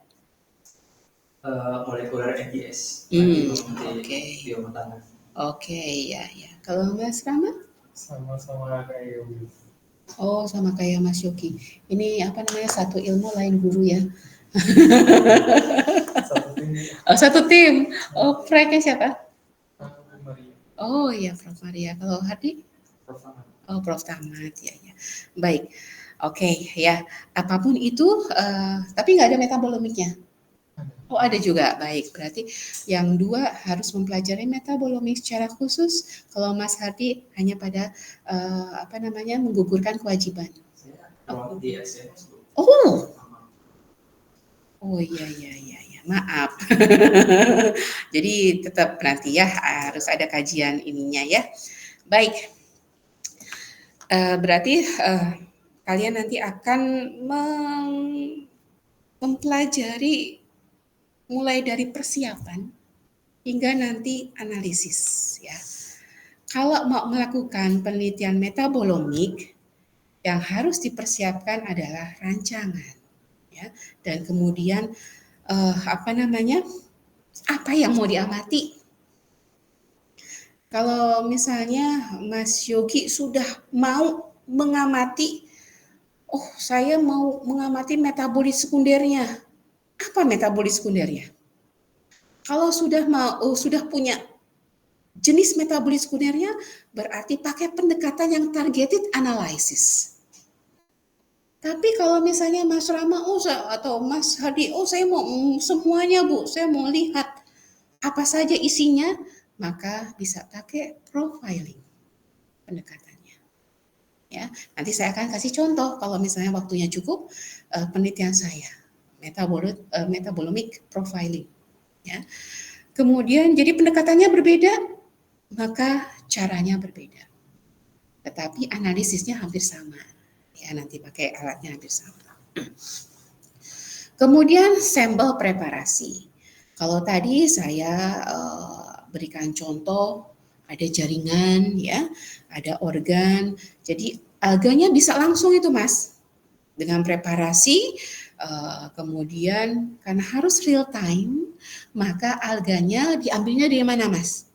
Molekuler NGS. Oke. Biometana. Oke, ya. Kalau Mas Rama? Sama-sama kayak Yogi. Oh, sama kayak Mas Yogi. Ini apa namanya, satu ilmu lain guru ya. Satu tim. Oh, satu tim. Oh, proyeknya siapa? Maria. Oh iya, Prof. Maria. Kalau Hardi? Prof. Ahmad. Oh, Prof. Ahmad. Ya. Baik. Oke, ya. Apapun itu, tapi nggak ada metabolomiknya. Oh, ada juga. Baik. Berarti yang dua harus mempelajari metabolomik secara khusus. Kalau Mas Hardi hanya pada menggugurkan kewajiban. Oh iya. Maaf. Jadi tetap nanti ya harus ada kajian ininya ya. Baik. Berarti kalian nanti akan mempelajari mulai dari persiapan hingga nanti analisis ya. Kalau mau melakukan penelitian metabolomik, yang harus dipersiapkan adalah rancangan ya, dan kemudian apa yang mau diamati. Kalau misalnya Mas Yogi sudah mau mengamati, oh saya mau mengamati metabolis sekundernya. Apa metabolis sekundernya? Kalau sudah punya jenis metabolis sekundernya, berarti pakai pendekatan yang targeted analysis. Tapi kalau misalnya Mas Rama atau Mas Hadi, saya mau semuanya Bu, saya mau lihat apa saja isinya, maka bisa pakai profiling pendekatannya. Ya, nanti saya akan kasih contoh kalau misalnya waktunya cukup, penelitian saya metabolomic profiling. Ya. Kemudian jadi pendekatannya berbeda, maka caranya berbeda. Tetapi analisisnya hampir sama. Ya, nanti pakai alatnya hampir sama. Kemudian sampel preparasi. Kalau tadi saya berikan contoh, ada jaringan, ya, ada organ. Jadi alganya bisa langsung itu, Mas, dengan preparasi. Kemudian karena harus real time, maka alganya diambilnya dari mana, Mas?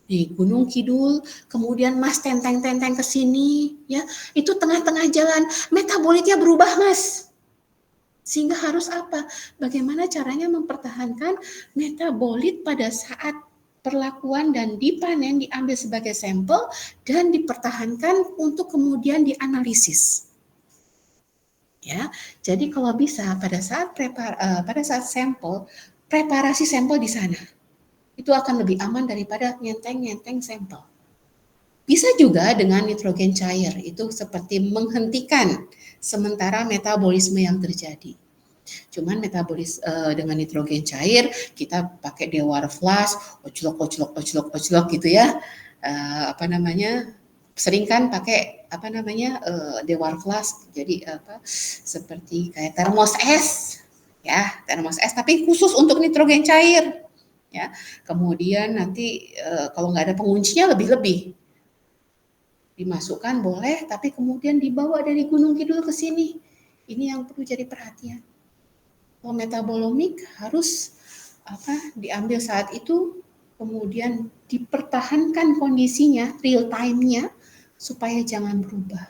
Di Gunung Kidul, kemudian Mas tenteng-tenteng ke sini, ya, itu tengah-tengah jalan, metabolitnya berubah, Mas. Sehingga harus apa? Bagaimana caranya mempertahankan metabolit pada saat perlakuan dan dipanen, diambil sebagai sampel dan dipertahankan untuk kemudian dianalisis. Ya, jadi kalau bisa pada saat sampel, preparasi sampel di sana. Itu akan lebih aman daripada nyenteng-nyenteng sampel. Bisa juga dengan nitrogen cair, itu seperti menghentikan sementara metabolisme yang terjadi. Cuman dengan nitrogen cair, kita pakai Dewar flash, oclok gitu ya. Sering kan pakai Dewar flash, jadi seperti kayak termos es, ya, termos es, tapi khusus untuk nitrogen cair. Ya, kemudian nanti kalau nggak ada penguncinya lebih-lebih dimasukkan boleh, tapi kemudian dibawa dari Gunung Kidul ke sini. Ini yang perlu jadi perhatian. Kalau metabolomik harus diambil saat itu, kemudian dipertahankan kondisinya, real time-nya, supaya jangan berubah.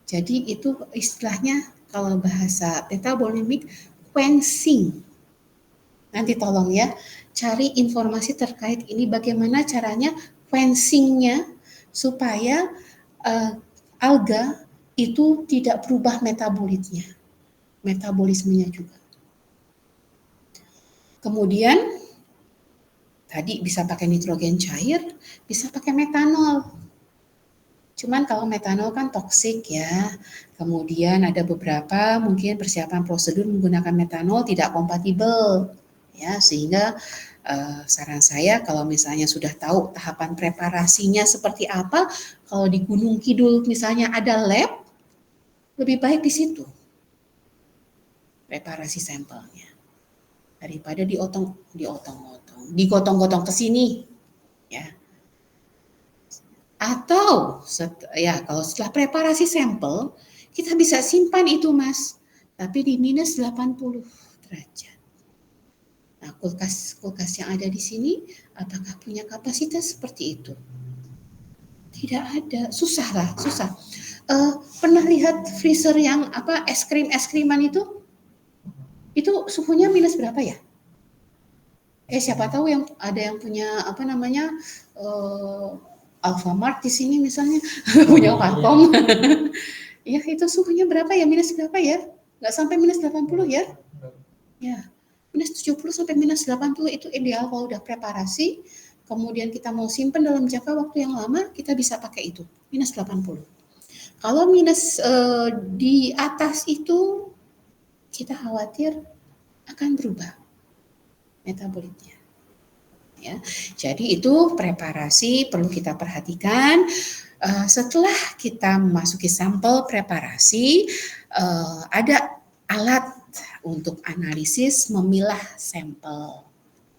Jadi itu istilahnya kalau bahasa metabolimik quenching. Nanti tolong ya, cari informasi terkait ini bagaimana caranya quenching-nya supaya alga itu tidak berubah metabolismenya juga. Kemudian tadi bisa pakai nitrogen cair, bisa pakai metanol. Cuman kalau metanol kan toksik ya. Kemudian ada beberapa mungkin persiapan prosedur menggunakan metanol tidak kompatibel. Ya, sehingga saran saya kalau misalnya sudah tahu tahapan preparasinya seperti apa, kalau di Gunung Kidul misalnya ada lab, lebih baik di situ preparasi sampelnya daripada digotong-gotong ke sini, ya. Atau kalau setelah preparasi sampel, kita bisa simpan itu, Mas, tapi di minus 80 derajat. Nah, kulkas yang ada di sini, apakah punya kapasitas seperti itu? Tidak ada, susah. Pernah lihat freezer yang es kriman itu suhunya minus berapa ya? Siapa tahu yang ada yang punya Alfamart di sini misalnya punya Vakom. Ya, itu suhunya berapa ya? Minus berapa ya? Nggak sampai minus 80 ya? Ya. Minus 70 sampai minus 80 itu ideal kalau udah preparasi, kemudian kita mau simpan dalam jangka waktu yang lama, kita bisa pakai itu, minus 80. Kalau minus di atas itu, kita khawatir akan berubah metabolitnya. Ya, jadi itu preparasi perlu kita perhatikan. Setelah kita memasuki sampel preparasi, ada alat untuk analisis memilah sampel,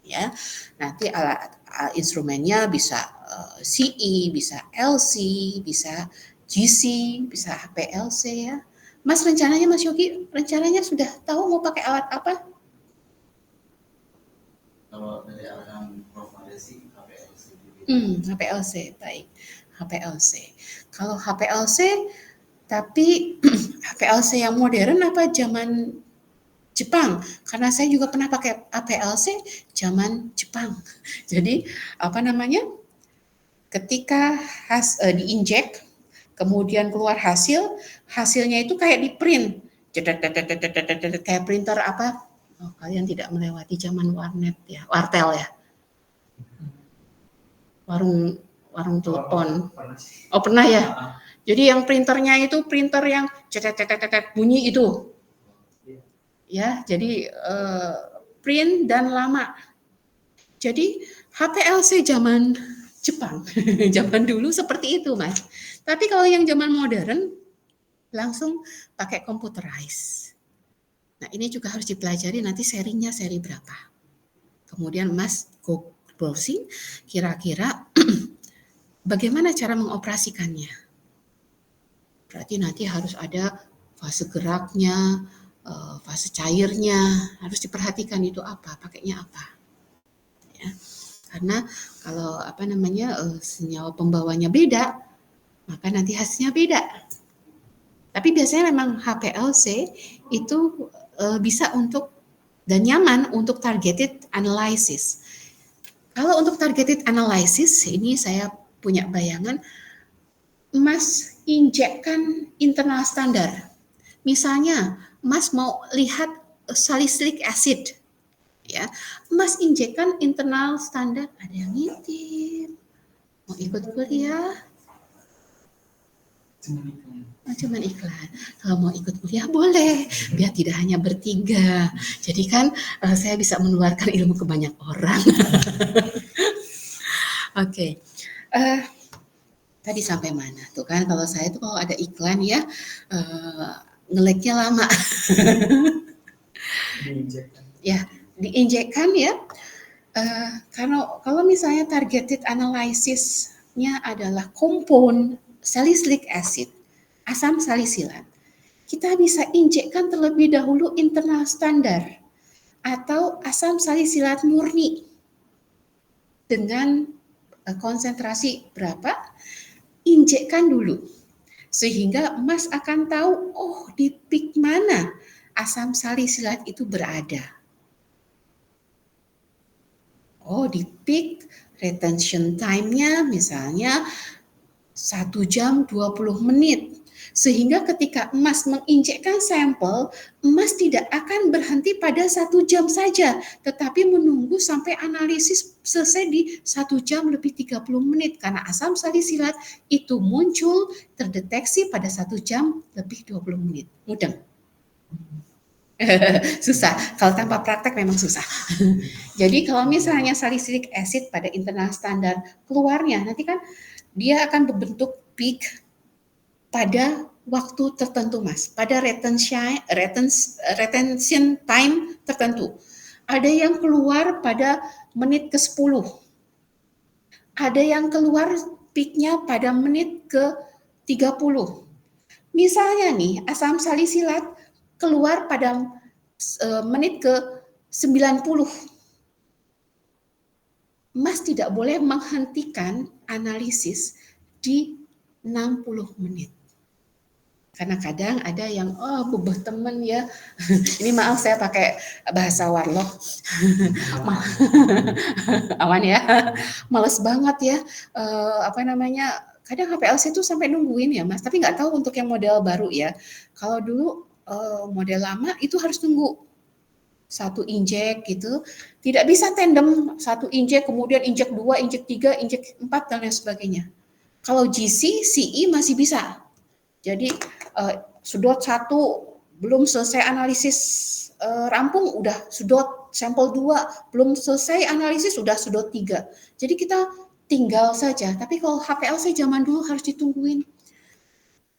ya. Nanti alat instrumennya bisa CE, bisa LC, bisa GC, bisa HPLC ya. Mas rencananya Mas Yogi sudah tahu mau pakai alat apa? Kalau dari arahan Prof. Adesi, HPLC HPLC, baik. HPLC. Kalau HPLC, tapi HPLC yang modern apa zaman Jepang? Karena saya juga pernah pakai HPLC zaman Jepang. Jadi apa namanya? Ketika diinjek, kemudian keluar hasilnya itu kayak di print, kayak printer apa? Oh, kalian tidak melewati zaman warnet ya, wartel ya, warung telepon. Pernah sih. Oh pernah ya. Ah, Jadi yang printernya itu printer yang cetet bunyi itu, ya. Jadi print dan lama. Jadi HPLC zaman Jepang, zaman dulu seperti itu, Mas. Tapi kalau yang zaman modern langsung pakai computerized. Nah, ini juga harus dipelajari nanti serinya seri berapa. Kemudian Mas go browsing kira-kira bagaimana cara mengoperasikannya. Berarti nanti harus ada fase geraknya, fase cairnya, harus diperhatikan itu apa, pakainya apa. Ya. Karena kalau apa namanya senyawa pembawanya beda, maka nanti hasilnya beda. Tapi biasanya memang HPLC itu bisa untuk dan nyaman untuk targeted analysis. Kalau untuk targeted analysis, ini saya punya bayangan, Mas injekkan internal standar. Misalnya, Mas mau lihat salicylic acid, ya, Mas injekkan internal standar. Ada yang ngintip, mau ikut kuliah? Cuman iklan. Kalau mau ikut kuliah boleh, biar tidak hanya bertiga. Jadi kan saya bisa menularkan ilmu ke banyak orang. Oke. Tadi sampai mana? Tuh kan kalau saya tuh kalau ada iklan ya nge-lag-nya lama. Diinjekkan. Ya, diinjekkan ya. Kalau misalnya targeted analysis-nya adalah compound salicylic acid, asam salisilat, kita bisa injekkan terlebih dahulu internal standar atau asam salisilat murni dengan konsentrasi berapa, injekkan dulu sehingga Mas akan tahu oh di peak mana asam salisilat itu berada. Oh di peak retention time-nya misalnya 1 jam 20 menit. Sehingga ketika Mas menginjekkan sampel, Mas tidak akan berhenti pada 1 jam saja, tetapi menunggu sampai analisis selesai di 1 jam lebih 30 menit. Karena asam salisilat itu muncul terdeteksi pada 1 jam lebih 20 menit. Mudeng. Susah, kalau tanpa praktek memang susah. Jadi kalau misalnya salicylic acid pada internal standar keluarnya, nanti kan dia akan berbentuk peak pada waktu tertentu, Mas, pada retention time tertentu. Ada yang keluar pada menit ke-10. Ada yang keluar peaknya pada menit ke-30. Misalnya nih, asam salisilat keluar pada menit ke-90. Mas tidak boleh menghentikan analisis di 60 menit. Karena kadang ada yang, bebeh temen ya. Ini maaf saya pakai bahasa warlock. Awan ya. Males banget ya. Kadang HPLC itu sampai nungguin ya Mas. Tapi nggak tahu untuk yang model baru ya. Kalau dulu model lama itu harus nunggu. 1 injek gitu, tidak bisa tandem 1 injek, kemudian injek 2, injek 3, injek 4 dan lain sebagainya. Kalau GC, CE masih bisa. Jadi sedot 1 belum selesai analisis rampung udah sedot sampel 2, belum selesai analisis sudah sedot 3. Jadi kita tinggal saja. Tapi kalau HPLC zaman dulu harus ditungguin.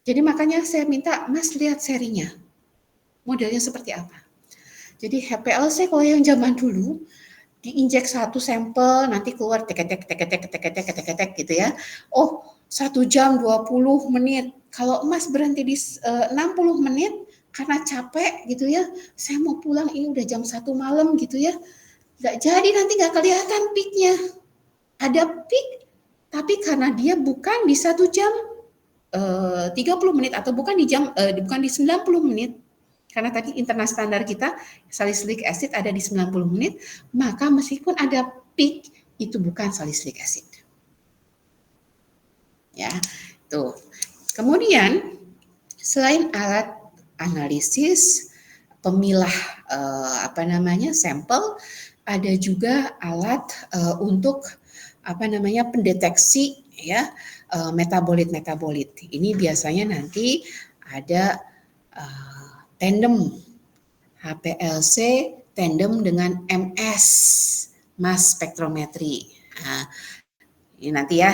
Jadi makanya saya minta Mas lihat serinya. Modelnya seperti apa. Jadi HPLC kalau yang zaman dulu diinjek 1 sampel nanti keluar tek gitu ya. Oh, 1 jam 20 menit. Kalau Mas berhenti di 60 menit karena capek gitu ya. Saya mau pulang ini udah jam 1 malam gitu ya. Nggak jadi nanti nggak kelihatan peaknya. Ada peak Tapi karena dia bukan di 1 jam 30 menit atau bukan di 90 menit, karena tadi internal standar kita salicylic acid ada di 90 menit, maka meskipun ada peak itu bukan salicylic acid. Ya, tuh. Kemudian selain alat analisis pemilah sampel, ada juga alat untuk pendeteksi ya metabolit. Ini biasanya nanti ada tandem HPLC tandem dengan MS mass spectrometry. Nah, ini nanti ya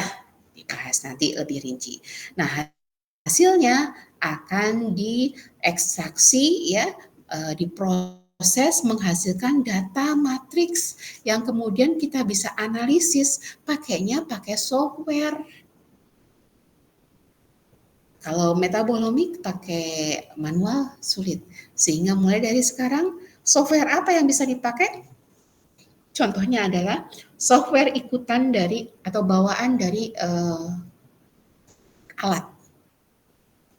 dibahas nanti lebih rinci. Nah, hasilnya akan diekstraksi ya, diproses menghasilkan data matriks yang kemudian kita bisa analisis pakai software. Kalau metabolomik pakai manual sulit, sehingga mulai dari sekarang software apa yang bisa dipakai? Contohnya adalah software ikutan dari atau bawaan dari alat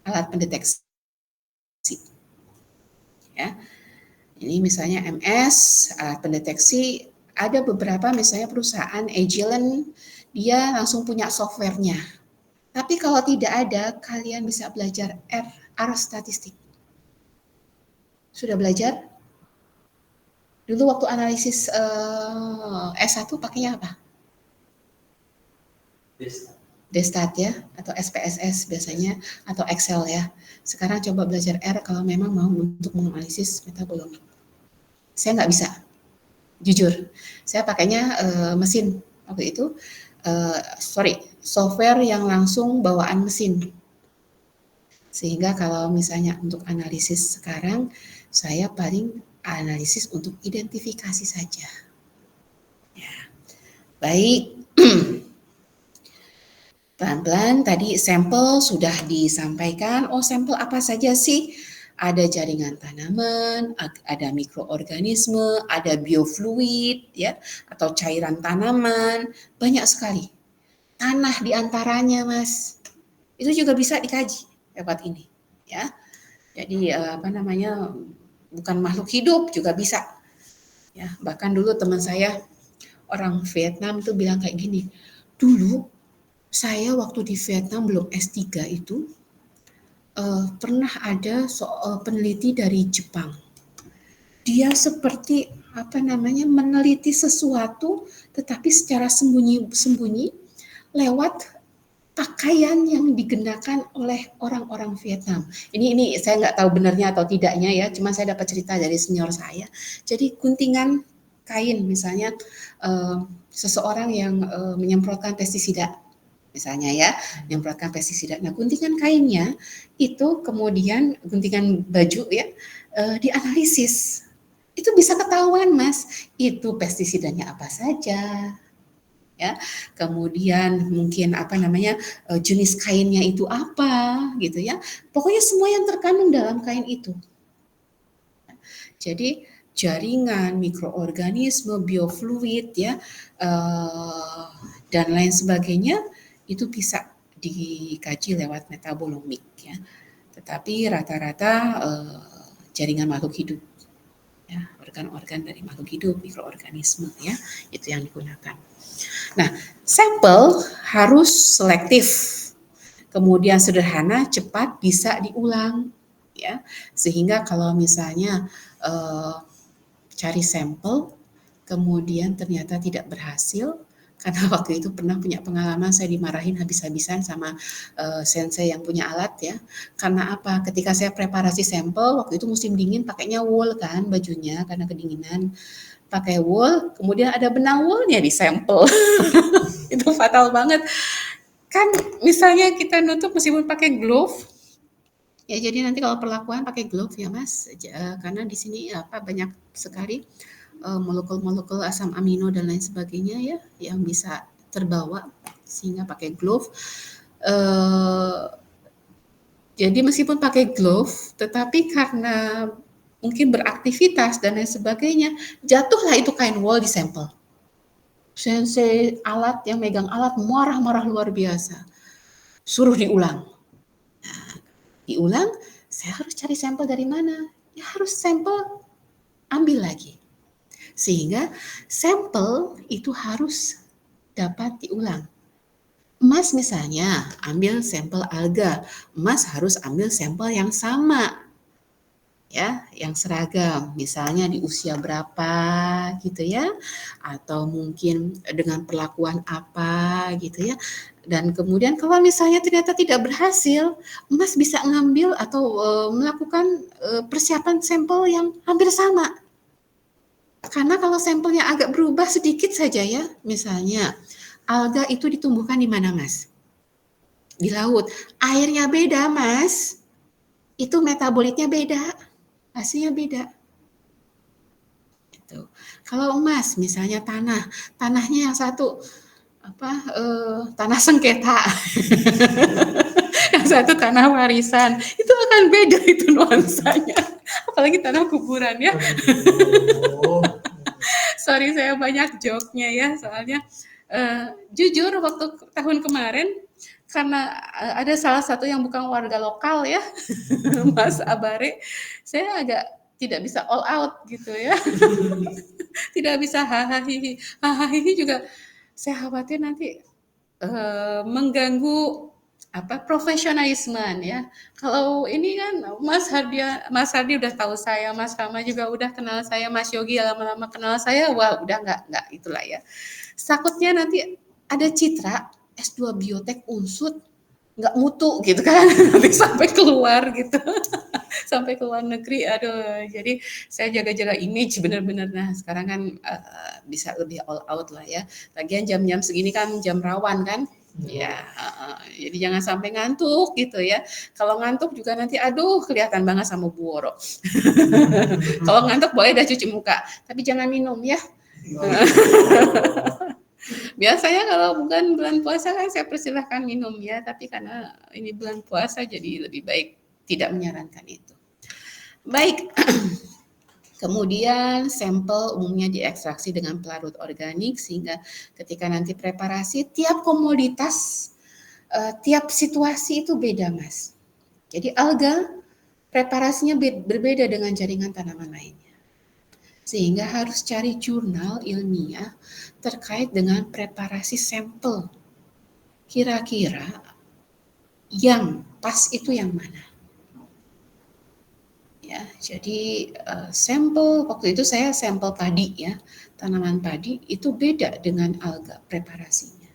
pendeteksi. Ya, ini misalnya MS alat pendeteksi, ada beberapa misalnya perusahaan Agilent dia langsung punya softwarenya. Tapi kalau tidak ada, kalian bisa belajar R statistik. Sudah belajar? Dulu waktu analisis S1 pakainya apa? Destat ya, atau SPSS biasanya, atau Excel ya. Sekarang coba belajar R kalau memang mau untuk menganalisis metabolomik. Saya nggak bisa, jujur. Saya pakainya mesin waktu itu. Software yang langsung bawaan mesin. Sehingga kalau misalnya untuk analisis sekarang, saya paling analisis untuk identifikasi saja. Ya. Baik. Pelan-pelan tadi sampel sudah disampaikan. Oh, sampel apa saja sih? Ada jaringan tanaman, ada mikroorganisme, ada biofluid ya, atau cairan tanaman, banyak sekali. Tanah diantaranya, Mas. Itu juga bisa dikaji lewat ini, ya. Jadi bukan makhluk hidup juga bisa. Ya, bahkan dulu teman saya orang Vietnam itu bilang kayak gini. Dulu saya waktu di Vietnam belum S3 itu pernah ada peneliti dari Jepang. Dia seperti meneliti sesuatu tetapi secara sembunyi-sembunyi lewat pakaian yang digunakan oleh orang-orang Vietnam. Ini saya nggak tahu benarnya atau tidaknya ya, cuma saya dapat cerita dari senior saya. Jadi guntingan kain misalnya seseorang yang menyemprotkan pestisida misalnya ya, menyemprotkan pestisida. Nah, guntingan kainnya itu kemudian guntingan baju ya dianalisis. Itu bisa ketahuan, Mas, itu pestisidanya apa saja. Ya, kemudian mungkin jenis kainnya itu apa gitu ya, pokoknya semua yang terkandung dalam kain itu. Jadi jaringan, mikroorganisme, biofluid ya dan lain sebagainya itu bisa dikaji lewat metabolomik ya, tetapi rata-rata jaringan makhluk hidup ya, organ-organ dari makhluk hidup, mikroorganisme ya, itu yang digunakan. Nah, sampel harus selektif, kemudian sederhana, cepat, bisa diulang, ya. Sehingga kalau misalnya cari sampel, kemudian ternyata tidak berhasil, karena waktu itu pernah punya pengalaman saya dimarahin habis-habisan sama sensei yang punya alat ya. Karena apa? Ketika saya preparasi sampel, waktu itu musim dingin pakainya wool kan bajunya karena kedinginan. Pakai wool, kemudian ada benang woolnya di sampel. Itu fatal banget. Kan misalnya kita nutup meskipun pakai glove, ya jadi nanti kalau perlakuan pakai glove ya Mas, karena di sini banyak sekali molekul-molekul asam amino dan lain sebagainya ya yang bisa terbawa, sehingga pakai glove. Jadi meskipun pakai glove, tetapi karena mungkin beraktivitas dan lain sebagainya, jatuhlah itu kain wool di sampel. Sensei alat yang megang alat marah-marah luar biasa. Suruh diulang. Nah, diulang, saya harus cari sampel dari mana? Ya harus sampel ambil lagi. Sehingga sampel itu harus dapat diulang. Mas misalnya ambil sampel alga, Mas harus ambil sampel yang sama, ya, yang seragam. Misalnya di usia berapa gitu ya, atau mungkin dengan perlakuan apa gitu ya. Dan kemudian kalau misalnya ternyata tidak berhasil, Mas bisa ngambil atau melakukan persiapan sampel yang hampir sama. Karena kalau sampelnya agak berubah sedikit saja ya, misalnya alga itu ditumbuhkan di mana, Mas? Di laut. Airnya beda, Mas. Itu metabolitnya beda, hasilnya beda. Gitu. Kalau emas, misalnya tanahnya yang satu tanah sengketa, yang satu tanah warisan, itu akan beda itu nuansanya. Apalagi tanah kuburan ya. Sorry saya banyak joke-nya ya, soalnya jujur waktu tahun kemarin karena ada salah satu yang bukan warga lokal ya, Mas Abare, saya agak tidak bisa all out gitu ya. Tidak bisa hahaha juga saya khawatir nanti mengganggu profesionalisme ya. Kalau ini kan Mas Hardi udah tahu saya, Mas Rama juga udah kenal saya, Mas Yogi lama-lama kenal saya, wah udah nggak itulah ya. Takutnya nanti ada citra S2 biotek unsut nggak mutu gitu kan, nanti sampai keluar gitu. Sampai ke luar negeri, aduh. Jadi saya jaga-jaga image bener-bener. Nah sekarang kan bisa lebih all out lah ya. Lagian jam-jam segini kan jam rawan kan. Ya, jadi jangan sampai ngantuk gitu ya. Kalau ngantuk juga nanti, aduh kelihatan banget sama Bu Woro. Kalau ngantuk boleh dah cuci muka, tapi jangan minum ya. Biasanya kalau bukan bulan puasa kan saya persilahkan minum ya, tapi karena ini bulan puasa jadi lebih baik tidak menyarankan itu. Baik, kemudian sampel umumnya diekstraksi dengan pelarut organik sehingga ketika nanti preparasi tiap komoditas, tiap situasi itu beda Mas. Jadi alga preparasinya berbeda dengan jaringan tanaman lainnya. Sehingga harus cari jurnal ilmiah terkait dengan preparasi sampel. Kira-kira yang pas itu yang mana? Ya, jadi sampel waktu itu saya sampel padi ya, tanaman padi itu beda dengan alga preparasinya.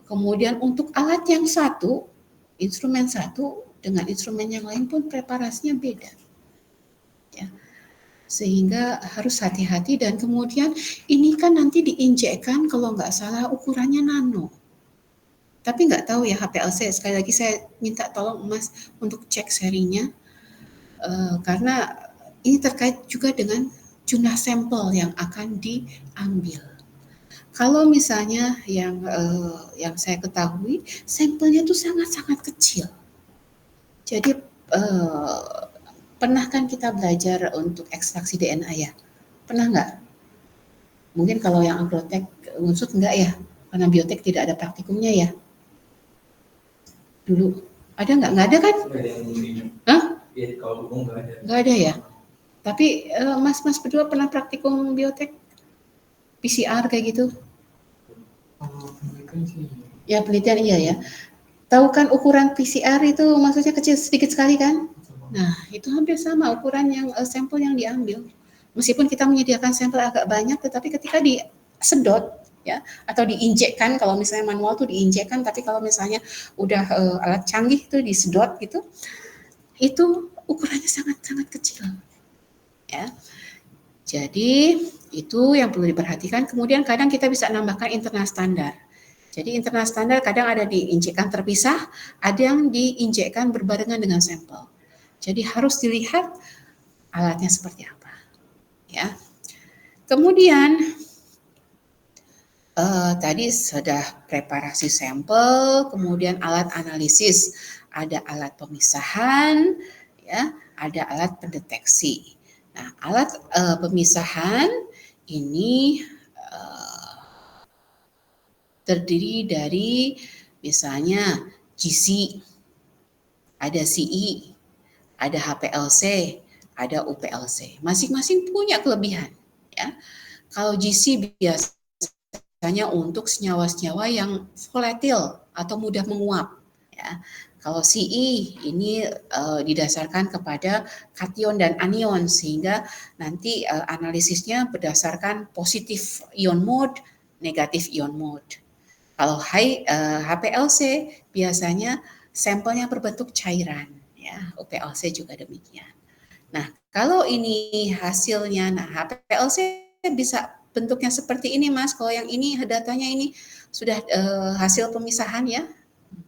Kemudian untuk alat yang satu, instrumen satu dengan instrumen yang lain pun preparasinya beda. Ya. Sehingga harus hati-hati dan kemudian ini kan nanti diinjekkan kalau nggak salah ukurannya nano. Tapi nggak tahu ya HPLC, sekali lagi saya minta tolong Mas untuk cek serinya. Karena ini terkait juga dengan jumlah sampel yang akan diambil. Kalau misalnya yang saya ketahui sampelnya itu sangat-sangat kecil. Jadi pernah kan kita belajar untuk ekstraksi DNA ya? Pernah nggak? Mungkin kalau yang agrotek unsut enggak ya? Karena biotek tidak ada praktikumnya ya? Dulu ada nggak? Nggak ada kan? Hah? Ya, kalau umum nggak ada. Nggak ada ya. Tapi mas-mas berdua pernah praktikum biotek? PCR kayak gitu? Penelitian sih. Ya penelitian iya ya. Tahu kan ukuran PCR itu maksudnya kecil sedikit sekali kan? Nah itu hampir sama ukuran yang sampel yang diambil. Meskipun kita menyediakan sampel agak banyak, tetapi ketika disedot ya atau diinjekkan, kalau misalnya manual tuh diinjekkan, tapi kalau misalnya udah alat canggih itu disedot gitu, itu ukurannya sangat-sangat kecil. Ya. Jadi itu yang perlu diperhatikan. Kemudian kadang kita bisa nambahkan internal standar. Jadi internal standar kadang ada diinjekkan terpisah, ada yang diinjekkan berbarengan dengan sampel. Jadi harus dilihat alatnya seperti apa. Ya. Kemudian tadi sudah preparasi sampel, kemudian alat analisis, ada alat pemisahan, ya, ada alat pendeteksi. Nah, alat pemisahan ini terdiri dari misalnya GC, ada CE, ada HPLC, ada UPLC. Masing-masing punya kelebihan. Ya. Kalau GC biasanya untuk senyawa-senyawa yang volatil atau mudah menguap. Ya. Kalau CE ini didasarkan kepada kation dan anion, sehingga nanti analisisnya berdasarkan positif ion mode, negatif ion mode. Kalau HPLC biasanya sampelnya berbentuk cairan, ya. UPLC juga demikian. Nah, kalau ini hasilnya, nah HPLC bisa bentuknya seperti ini, Mas. Kalau yang ini datanya ini sudah hasil pemisahan ya,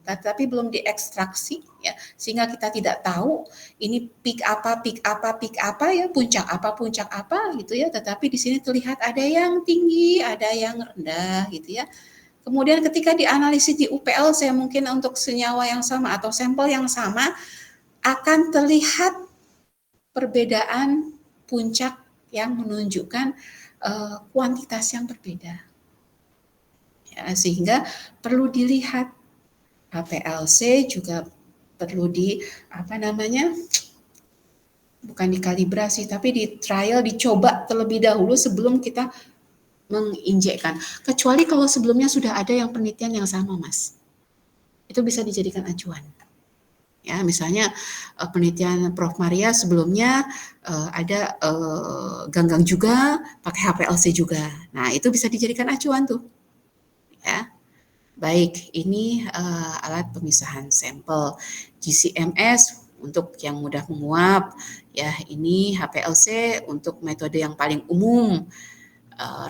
tapi belum diekstraksi ya, sehingga kita tidak tahu ini peak apa ya, puncak apa gitu ya. Tetapi di sini terlihat ada yang tinggi, ada yang rendah gitu ya. Kemudian ketika dianalisis di UPLC mungkin untuk senyawa yang sama atau sampel yang sama akan terlihat perbedaan puncak yang menunjukkan kuantitas yang berbeda. Ya, sehingga perlu dilihat HPLC juga perlu bukan dikalibrasi tapi di trial, dicoba terlebih dahulu sebelum kita menginjekkan. Kecuali kalau sebelumnya sudah ada yang penelitian yang sama, Mas. Itu bisa dijadikan acuan. Ya, misalnya penelitian Prof. Maria sebelumnya ada ganggang juga, pakai HPLC juga. Nah, itu bisa dijadikan acuan tuh. Ya. Baik, ini alat pemisahan sampel. GCMS untuk yang mudah menguap. Ya, ini HPLC untuk metode yang paling umum.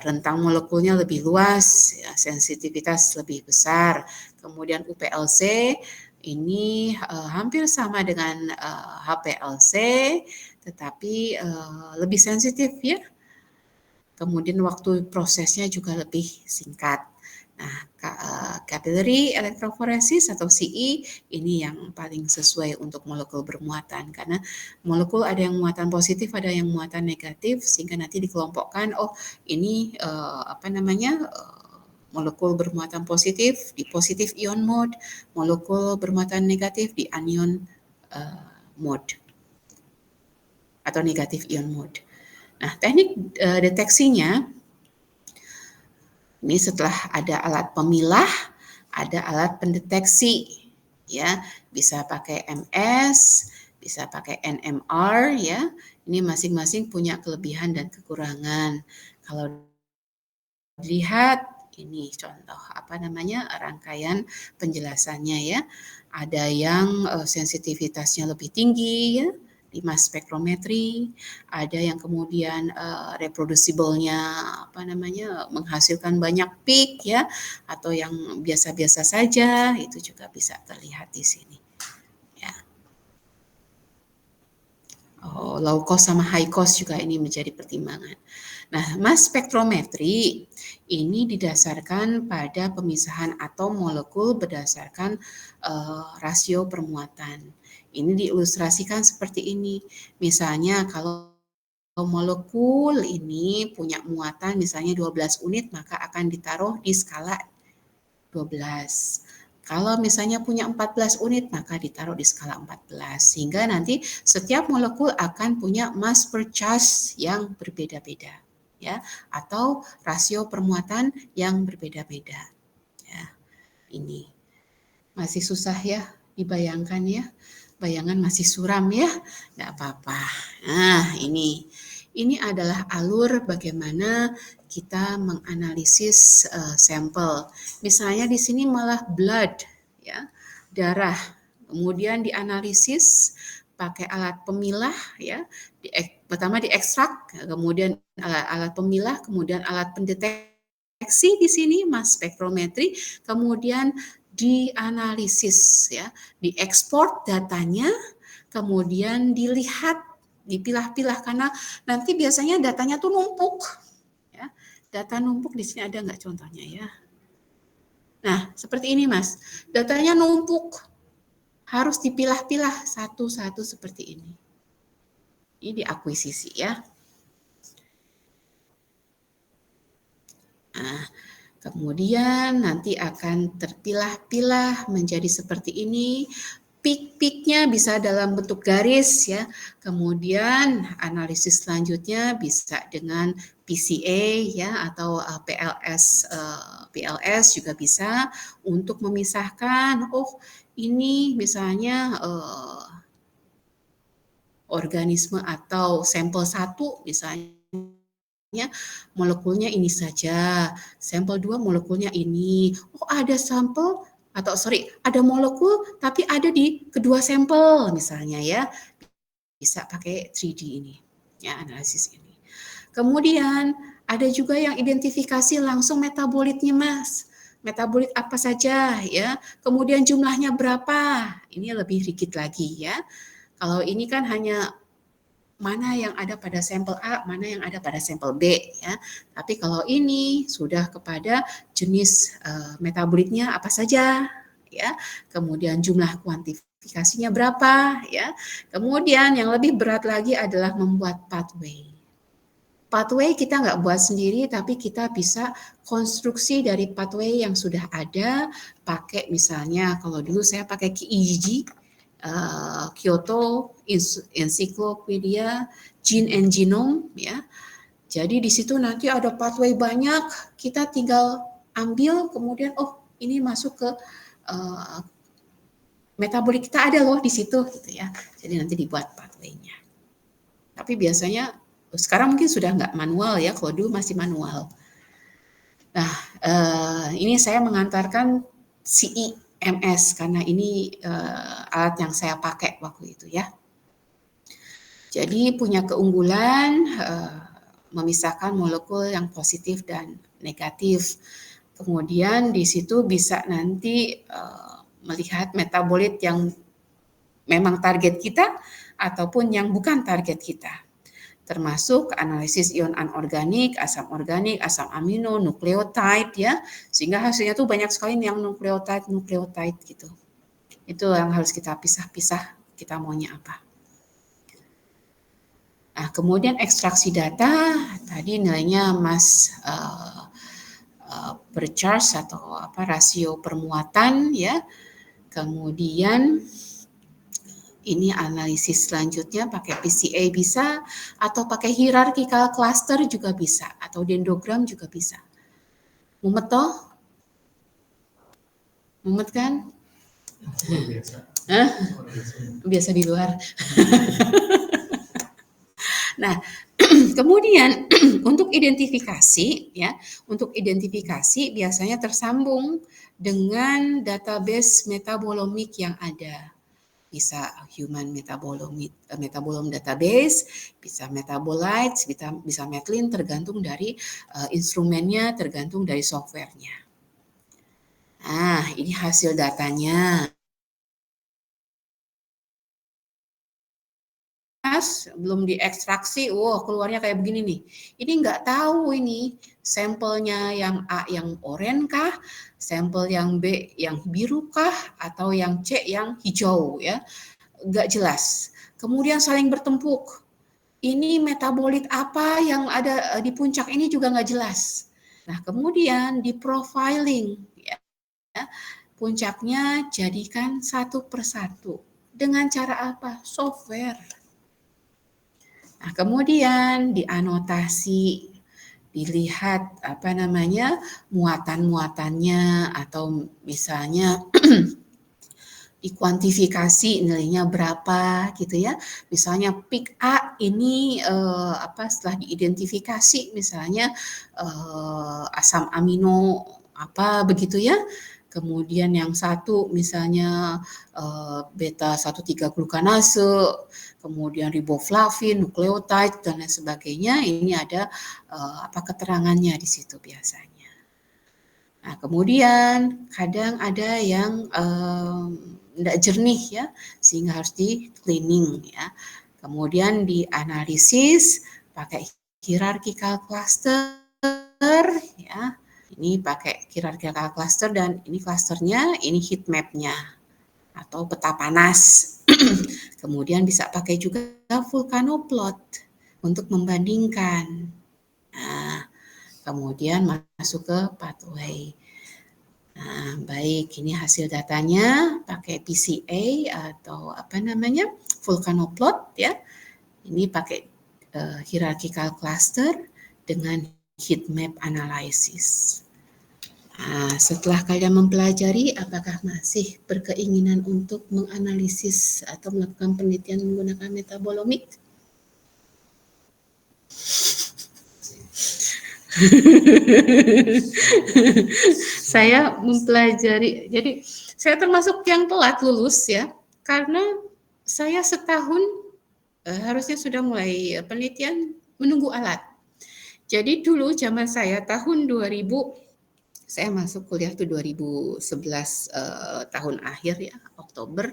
Rentang molekulnya lebih luas, ya, sensitivitas lebih besar. Kemudian UPLC ini hampir sama dengan HPLC, tetapi lebih sensitif ya. Kemudian waktu prosesnya juga lebih singkat. Nah, capillary electrophoresis atau CE ini yang paling sesuai untuk molekul bermuatan, karena molekul ada yang muatan positif, ada yang muatan negatif, sehingga nanti dikelompokkan, oh ini molekul bermuatan positif di positif ion mode, molekul bermuatan negatif di anion mode atau negatif ion mode. Nah, teknik deteksinya ini setelah ada alat pemilah, ada alat pendeteksi, ya, bisa pakai MS, bisa pakai NMR, ya. Ini masing-masing punya kelebihan dan kekurangan. Kalau dilihat ini contoh rangkaian penjelasannya ya. Ada yang sensitivitasnya lebih tinggi ya, di mass spektrometri, ada yang kemudian reproducible-nya menghasilkan banyak peak ya, atau yang biasa-biasa saja, itu juga bisa terlihat di sini. Ya. Low cost sama high cost juga ini menjadi pertimbangan. Nah, mass spektrometri ini didasarkan pada pemisahan atom molekul berdasarkan rasio permuatan. Ini diilustrasikan seperti ini. Misalnya kalau molekul ini punya muatan misalnya 12 unit, maka akan ditaruh di skala 12. Kalau misalnya punya 14 unit, maka ditaruh di skala 14. Sehingga nanti setiap molekul akan punya mass per charge yang berbeda-beda, ya, atau rasio permuatan yang berbeda-beda. Ya, ini masih susah ya dibayangkan ya. Bayangan masih suram ya, nggak apa-apa. Nah, ini adalah alur bagaimana kita menganalisis sampel. Misalnya di sini malah blood, ya, darah. Kemudian dianalisis pakai alat pemilah, ya. Pertama diekstrak, kemudian alat pemilah, kemudian alat pendeteksi di sini mass spektrometri, kemudian dianalisis ya, diekspor datanya, kemudian dilihat, dipilah-pilah karena nanti biasanya datanya tuh numpuk. Ya, data numpuk di sini ada nggak contohnya ya? Nah, seperti ini Mas, datanya numpuk, harus dipilah-pilah satu-satu seperti ini. Ini diakuisisi ya. Nah, Kemudian nanti akan terpilah-pilah menjadi seperti ini. Peak-peaknya bisa dalam bentuk garis ya. Kemudian analisis selanjutnya bisa dengan PCA ya atau PLS juga bisa untuk memisahkan. Oh, ini misalnya organisme atau sampel 1 misalnya molekulnya ini saja, sampel 2 molekulnya ini. Oh, ada sampel ada molekul tapi ada di kedua sampel misalnya ya. Bisa pakai 3D ini, ya analisis ini. Kemudian ada juga yang identifikasi langsung metabolitnya, Mas. Metabolit apa saja ya. Kemudian jumlahnya berapa? Ini lebih rigid lagi ya. Kalau ini kan hanya mana yang ada pada sampel A, mana yang ada pada sampel B ya. Tapi kalau ini sudah kepada jenis metabolitnya apa saja ya. Kemudian jumlah kuantifikasinya berapa ya. Kemudian yang lebih berat lagi adalah membuat pathway. Pathway kita nggak buat sendiri, tapi kita bisa konstruksi dari pathway yang sudah ada. Pakai misalnya kalau dulu saya pakai KIGG, Kyoto Encyclopedia Gene and Genome ya. Jadi di situ nanti ada pathway banyak, kita tinggal ambil kemudian oh ini masuk ke metabolik kita ada loh di situ gitu ya. Jadi nanti dibuat pathway-nya. Tapi biasanya sekarang mungkin sudah nggak manual ya, kalau dulu masih manual. Nah, ini saya mengantarkan CEMS karena ini alat yang saya pakai waktu itu ya. Jadi punya keunggulan memisahkan molekul yang positif dan negatif. Kemudian di situ bisa nanti melihat metabolit yang memang target kita ataupun yang bukan target kita. Termasuk analisis ion anorganik, asam amino, nukleotide ya. Sehingga hasilnya tuh banyak sekali yang nukleotide gitu. Itu yang harus kita pisah-pisah, kita maunya apa. Nah, kemudian ekstraksi data, tadi nilainya Mas per charge atau rasio permuatan ya. Kemudian ini analisis selanjutnya pakai PCA bisa, atau pakai hierarchical cluster juga bisa, atau dendrogram juga bisa. Mumet toh? Mumet kan? Biasa. Hah? Biasa di luar. Nah, kemudian untuk identifikasi ya, untuk identifikasi biasanya tersambung dengan database metabolomik yang ada. Bisa human metabolome database, bisa metabolites, bisa Metlin, tergantung dari instrumennya, tergantung dari softwarenya. Nah, ini hasil datanya. Belum diekstraksi, keluarnya kayak begini nih. Ini nggak tahu ini sampelnya yang A yang oranye kah, sampel yang B yang biru kah, atau yang C yang hijau ya, nggak jelas. Kemudian saling bertempuk. Ini metabolit apa yang ada di puncak ini juga nggak jelas. Nah kemudian di profiling ya, puncaknya jadikan satu persatu. Dengan cara apa? Software. Nah, kemudian dianotasi, dilihat muatan-muatannya atau misalnya dikuantifikasi nilainya berapa gitu ya. Misalnya peak A ini setelah diidentifikasi misalnya asam amino apa begitu ya. Kemudian yang satu misalnya beta 1,3 glukanase, kemudian riboflavin, nukleotide dan lain sebagainya. Ini ada keterangannya di situ biasanya. Nah, kemudian kadang ada yang tidak jernih ya, sehingga harus di cleaning ya. Kemudian dianalisis pakai hierarchical cluster ya. Ini pakai hierarchical cluster dan ini clusternya, ini heat map-nya atau peta panas. Kemudian bisa pakai juga volcanoplot untuk membandingkan. Nah, kemudian masuk ke pathway. Nah, baik, ini hasil datanya pakai PCA atau apa namanya, Volcanoplot ya. Ini pakai hierarchical cluster dengan heat map analysis. Nah, setelah kalian mempelajari, apakah masih berkeinginan untuk menganalisis atau melakukan penelitian menggunakan metabolomic? Saya mempelajari, jadi saya termasuk yang telat lulus ya, karena saya setahun harusnya sudah mulai penelitian menunggu alat. Jadi dulu zaman saya tahun 2000, saya masuk kuliah tuh 2011 tahun akhir ya, Oktober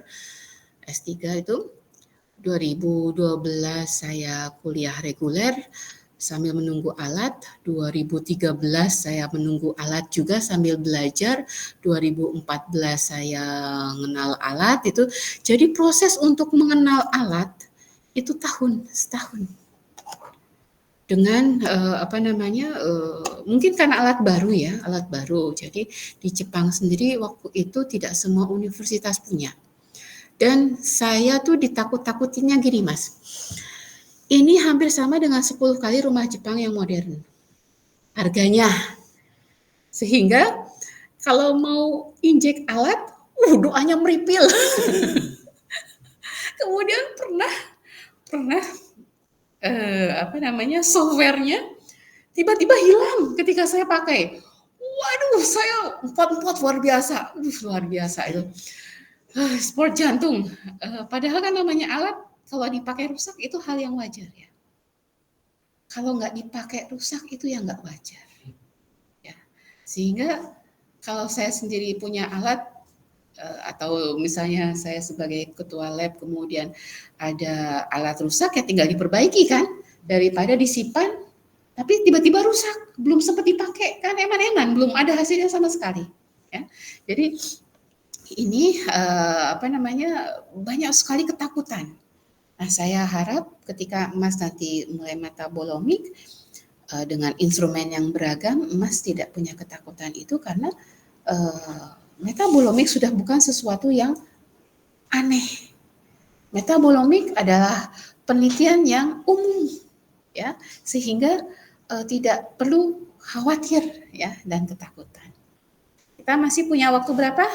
S3 itu. 2012 saya kuliah reguler sambil menunggu alat. 2013 saya menunggu alat juga sambil belajar. 2014 saya mengenal alat itu. Jadi proses untuk mengenal alat itu setahun. Dengan mungkin karena alat baru. Jadi di Jepang sendiri waktu itu tidak semua universitas punya. Dan saya tuh ditakut-takutinnya gini Mas. Ini hampir sama dengan 10 kali rumah Jepang yang modern. Harganya. Sehingga kalau mau injek alat, doanya meripil. Kemudian pernah softwarenya tiba-tiba hilang ketika saya pakai. Waduh, saya empat luar biasa itu. Sport jantung. Padahal kan namanya alat, kalau dipakai rusak itu hal yang wajar ya. Kalau nggak dipakai rusak itu yang nggak wajar. Ya. Sehingga kalau saya sendiri punya alat, atau misalnya saya sebagai ketua lab kemudian ada alat rusak ya tinggal diperbaiki kan, daripada disimpan tapi tiba-tiba rusak, belum sempat dipakai kan eman-eman, belum ada hasilnya sama sekali. Ya. Jadi ini banyak sekali ketakutan. Nah, saya harap ketika Mas nanti mulai metabolomic dengan instrumen yang beragam, Mas tidak punya ketakutan itu karena metabolomic sudah bukan sesuatu yang aneh. Metabolomic adalah penelitian yang umum, ya, sehingga tidak perlu khawatir ya dan ketakutan. Kita masih punya waktu berapa?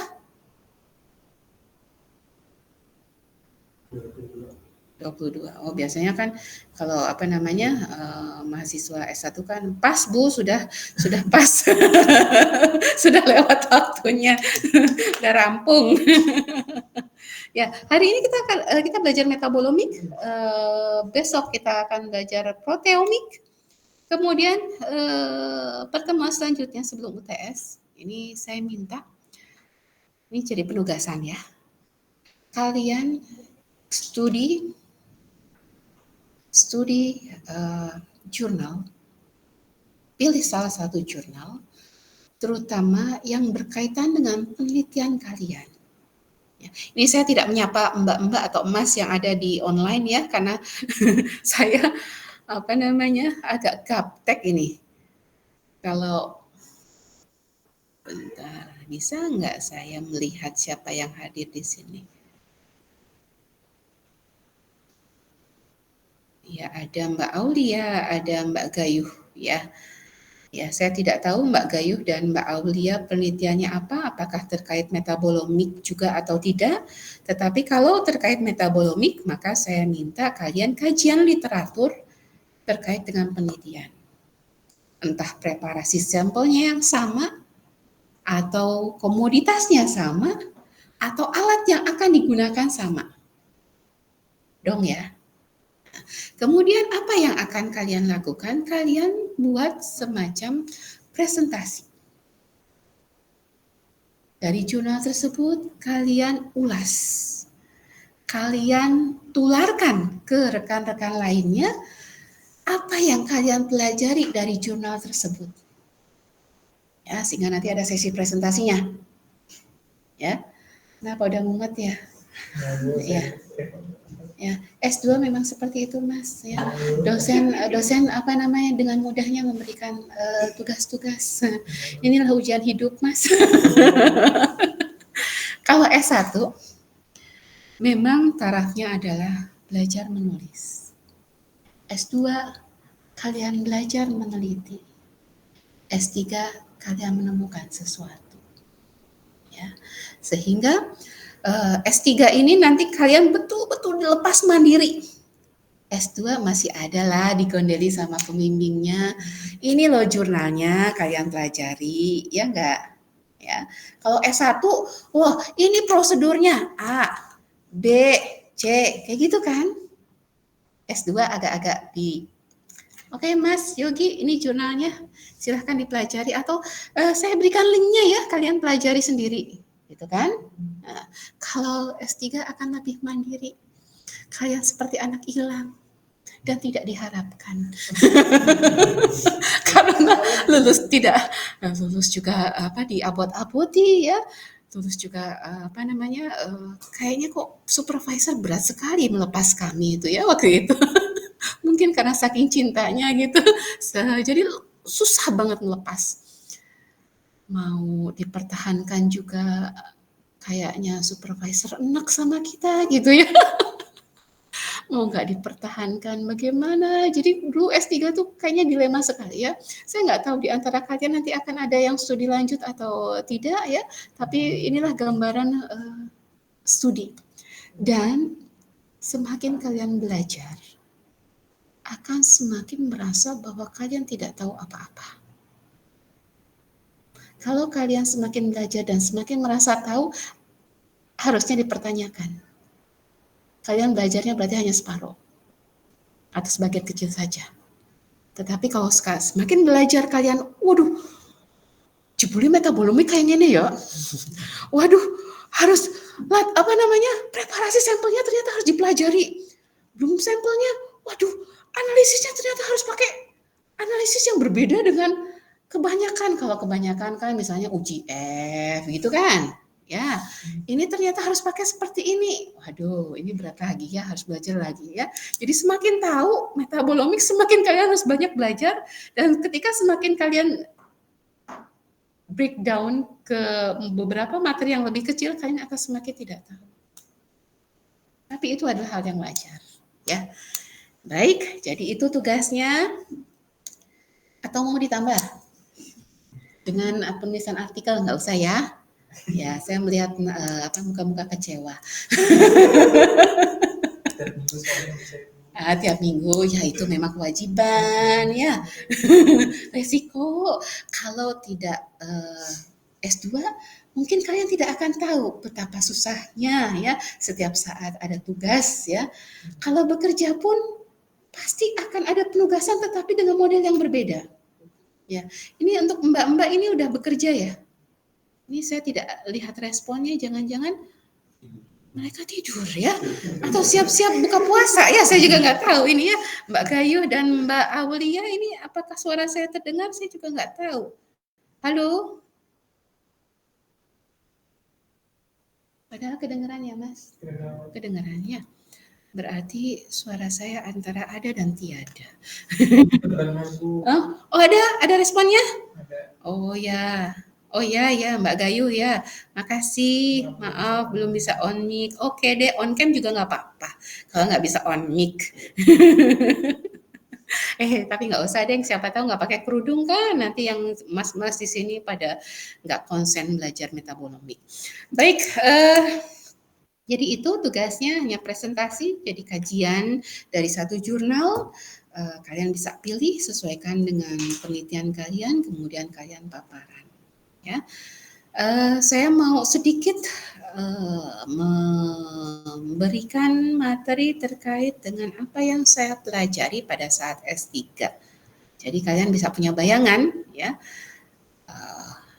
22. Oh, biasanya kan kalau mahasiswa S1 kan pas Bu, sudah pas. Sudah lewat waktunya. Udah rampung. Ya, hari ini kita belajar metabolomic. Besok kita akan belajar proteomik. Kemudian pertemuan selanjutnya sebelum UTS, ini saya minta, ini jadi penugasan ya. Kalian studi jurnal, pilih salah satu jurnal, terutama yang berkaitan dengan penelitian kalian. Ya, ini saya tidak menyapa mbak-mbak atau mas yang ada di online ya, karena saya agak gaptek ini. Kalau bentar, bisa nggak saya melihat siapa yang hadir di sini? Ya, ada Mbak Aulia, ada Mbak Gayuh ya. Ya, saya tidak tahu Mbak Gayuh dan Mbak Aulia penelitiannya apa, apakah terkait metabolomik juga atau tidak. Tetapi kalau terkait metabolomik, maka saya minta kalian kajian literatur terkait dengan penelitian. Entah preparasi sampelnya yang sama, atau komoditasnya sama, atau alat yang akan digunakan sama. Dong ya. Kemudian apa yang akan kalian lakukan? Kalian buat semacam presentasi. Dari jurnal tersebut kalian ulas. Kalian tularkan ke rekan-rekan lainnya apa yang kalian pelajari dari jurnal tersebut. Ya, sehingga nanti ada sesi presentasinya. Ya. Kenapa udah mumet ya? Ya. Ya. S2 memang seperti itu, Mas, ya. Dosen apa namanya dengan mudahnya memberikan tugas-tugas. Inilah ujian hidup, Mas. Kalau S1 memang tarafnya adalah belajar menulis. S2 kalian belajar meneliti. S3 kalian menemukan sesuatu. Ya. Sehingga S3 ini nanti kalian betul-betul dilepas mandiri. S2 masih ada lah digondeli sama pembimbingnya. Ini loh jurnalnya kalian pelajari, ya enggak? Ya. Kalau S1, wah ini prosedurnya A, B, C, kayak gitu kan? S2 agak-agak di Oke Mas Yogi, ini jurnalnya, silahkan dipelajari atau saya berikan linknya ya, kalian pelajari sendiri, gitu kan? Nah, kalau S3 akan lebih mandiri, kalian seperti anak hilang dan tidak diharapkan, karena lulus juga apa diabot-aboti ya, lulus juga apa namanya, kayaknya kok supervisor berat sekali melepas kami itu ya waktu itu. Mungkin karena saking cintanya gitu, jadi susah banget melepas. Mau dipertahankan juga kayaknya supervisor enak sama kita gitu ya. Mau nggak dipertahankan bagaimana? Jadi dulu S3 tuh kayaknya dilema sekali ya. Saya nggak tahu di antara kalian nanti akan ada yang studi lanjut atau tidak ya. Tapi inilah gambaran studi. Dan semakin kalian belajar, akan semakin merasa bahwa kalian tidak tahu apa-apa. Kalau kalian semakin belajar dan semakin merasa tahu, harusnya dipertanyakan. Kalian belajarnya berarti hanya separuh, atau sebagian kecil saja. Tetapi kalau semakin belajar kalian, waduh, jebule metabolomik kayak gini ya. Waduh, harus preparasi sampelnya ternyata harus dipelajari. Belum sampelnya, waduh, analisisnya ternyata harus pakai analisis yang berbeda dengan kebanyakan. Kalau kebanyakan kan misalnya uji F gitu kan. Ya, ini ternyata harus pakai seperti ini. Waduh, ini berat lagi ya, harus belajar lagi ya. Jadi semakin tahu metabolomik, semakin kalian harus banyak belajar. Dan ketika semakin kalian breakdown ke beberapa materi yang lebih kecil, kalian akan semakin tidak tahu. Tapi itu adalah hal yang wajar. Ya, baik. Jadi itu tugasnya. Atau mau ditambah dengan penulisan artikel, nggak usah ya. Ya, saya melihat muka-muka kecewa. Tiap minggu ya itu memang kewajiban ya. Resiko kalau tidak S2 mungkin kalian tidak akan tahu betapa susahnya ya setiap saat ada tugas ya. Kalau bekerja pun pasti akan ada penugasan tetapi dengan model yang berbeda. Ya, ini untuk mbak-mbak ini udah bekerja ya. Ini saya tidak lihat responnya, jangan-jangan mereka tidur ya, atau siap-siap buka puasa ya, saya juga nggak tahu ini ya, Mbak Gayu dan Mbak Aulia ini apakah suara saya terdengar, saya juga nggak tahu. Halo? Padahal kedengeran ya Mas? Kedengeran ya. Berarti suara saya antara ada dan tiada. Oh ada responnya? Oh ya. Oh ya Mbak Gayu ya, makasih, maaf belum bisa on mic. Oke deh, on cam juga nggak apa-apa kalau nggak bisa on mic. Tapi nggak usah deh, siapa tahu nggak pakai kerudung kan, nanti yang mas-mas di sini pada nggak konsen belajar metabolomik. Baik, jadi itu tugasnya hanya presentasi, jadi kajian dari satu jurnal. Kalian bisa pilih sesuaikan dengan penelitian kalian, kemudian kalian paparan. Ya, saya mau sedikit memberikan materi terkait dengan apa yang saya pelajari pada saat S3. Jadi kalian bisa punya bayangan, ya,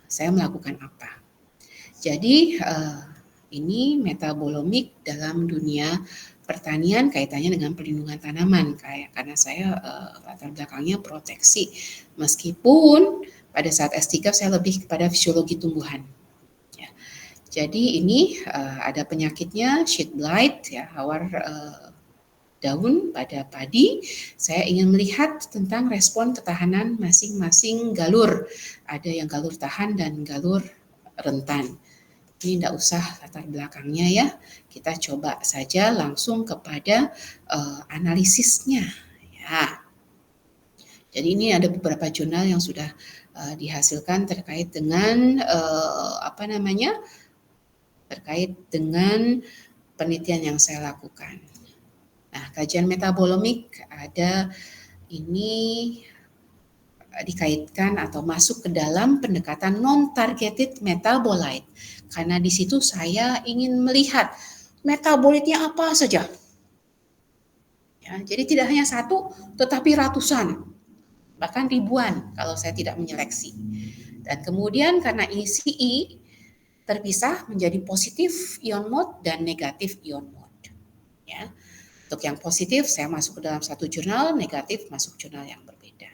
saya melakukan apa. Jadi ini metabolomik dalam dunia pertanian kaitannya dengan perlindungan tanaman, karena saya latar belakangnya proteksi, meskipun pada saat S3 saya lebih kepada fisiologi tumbuhan. Ya. Jadi ini ada penyakitnya sheet blight, ya, hawar daun, pada padi, saya ingin melihat tentang respon ketahanan masing-masing galur. Ada yang galur tahan dan galur rentan. Ini tidak usah latar belakangnya ya, kita coba saja langsung kepada analisisnya. Ya. Jadi ini ada beberapa jurnal yang sudah dihasilkan terkait dengan terkait dengan penelitian yang saya lakukan. Nah, kajian metabolomik ada ini dikaitkan atau masuk ke dalam pendekatan non-targeted metabolite. Karena di situ saya ingin melihat metabolitnya apa saja. Ya, jadi tidak hanya satu, tetapi ratusan, bahkan ribuan kalau saya tidak menyeleksi. Dan kemudian karena ini CE terpisah menjadi positif ion mode dan negatif ion mode. Ya. Untuk yang positif saya masuk ke dalam satu jurnal, negatif masuk jurnal yang berbeda.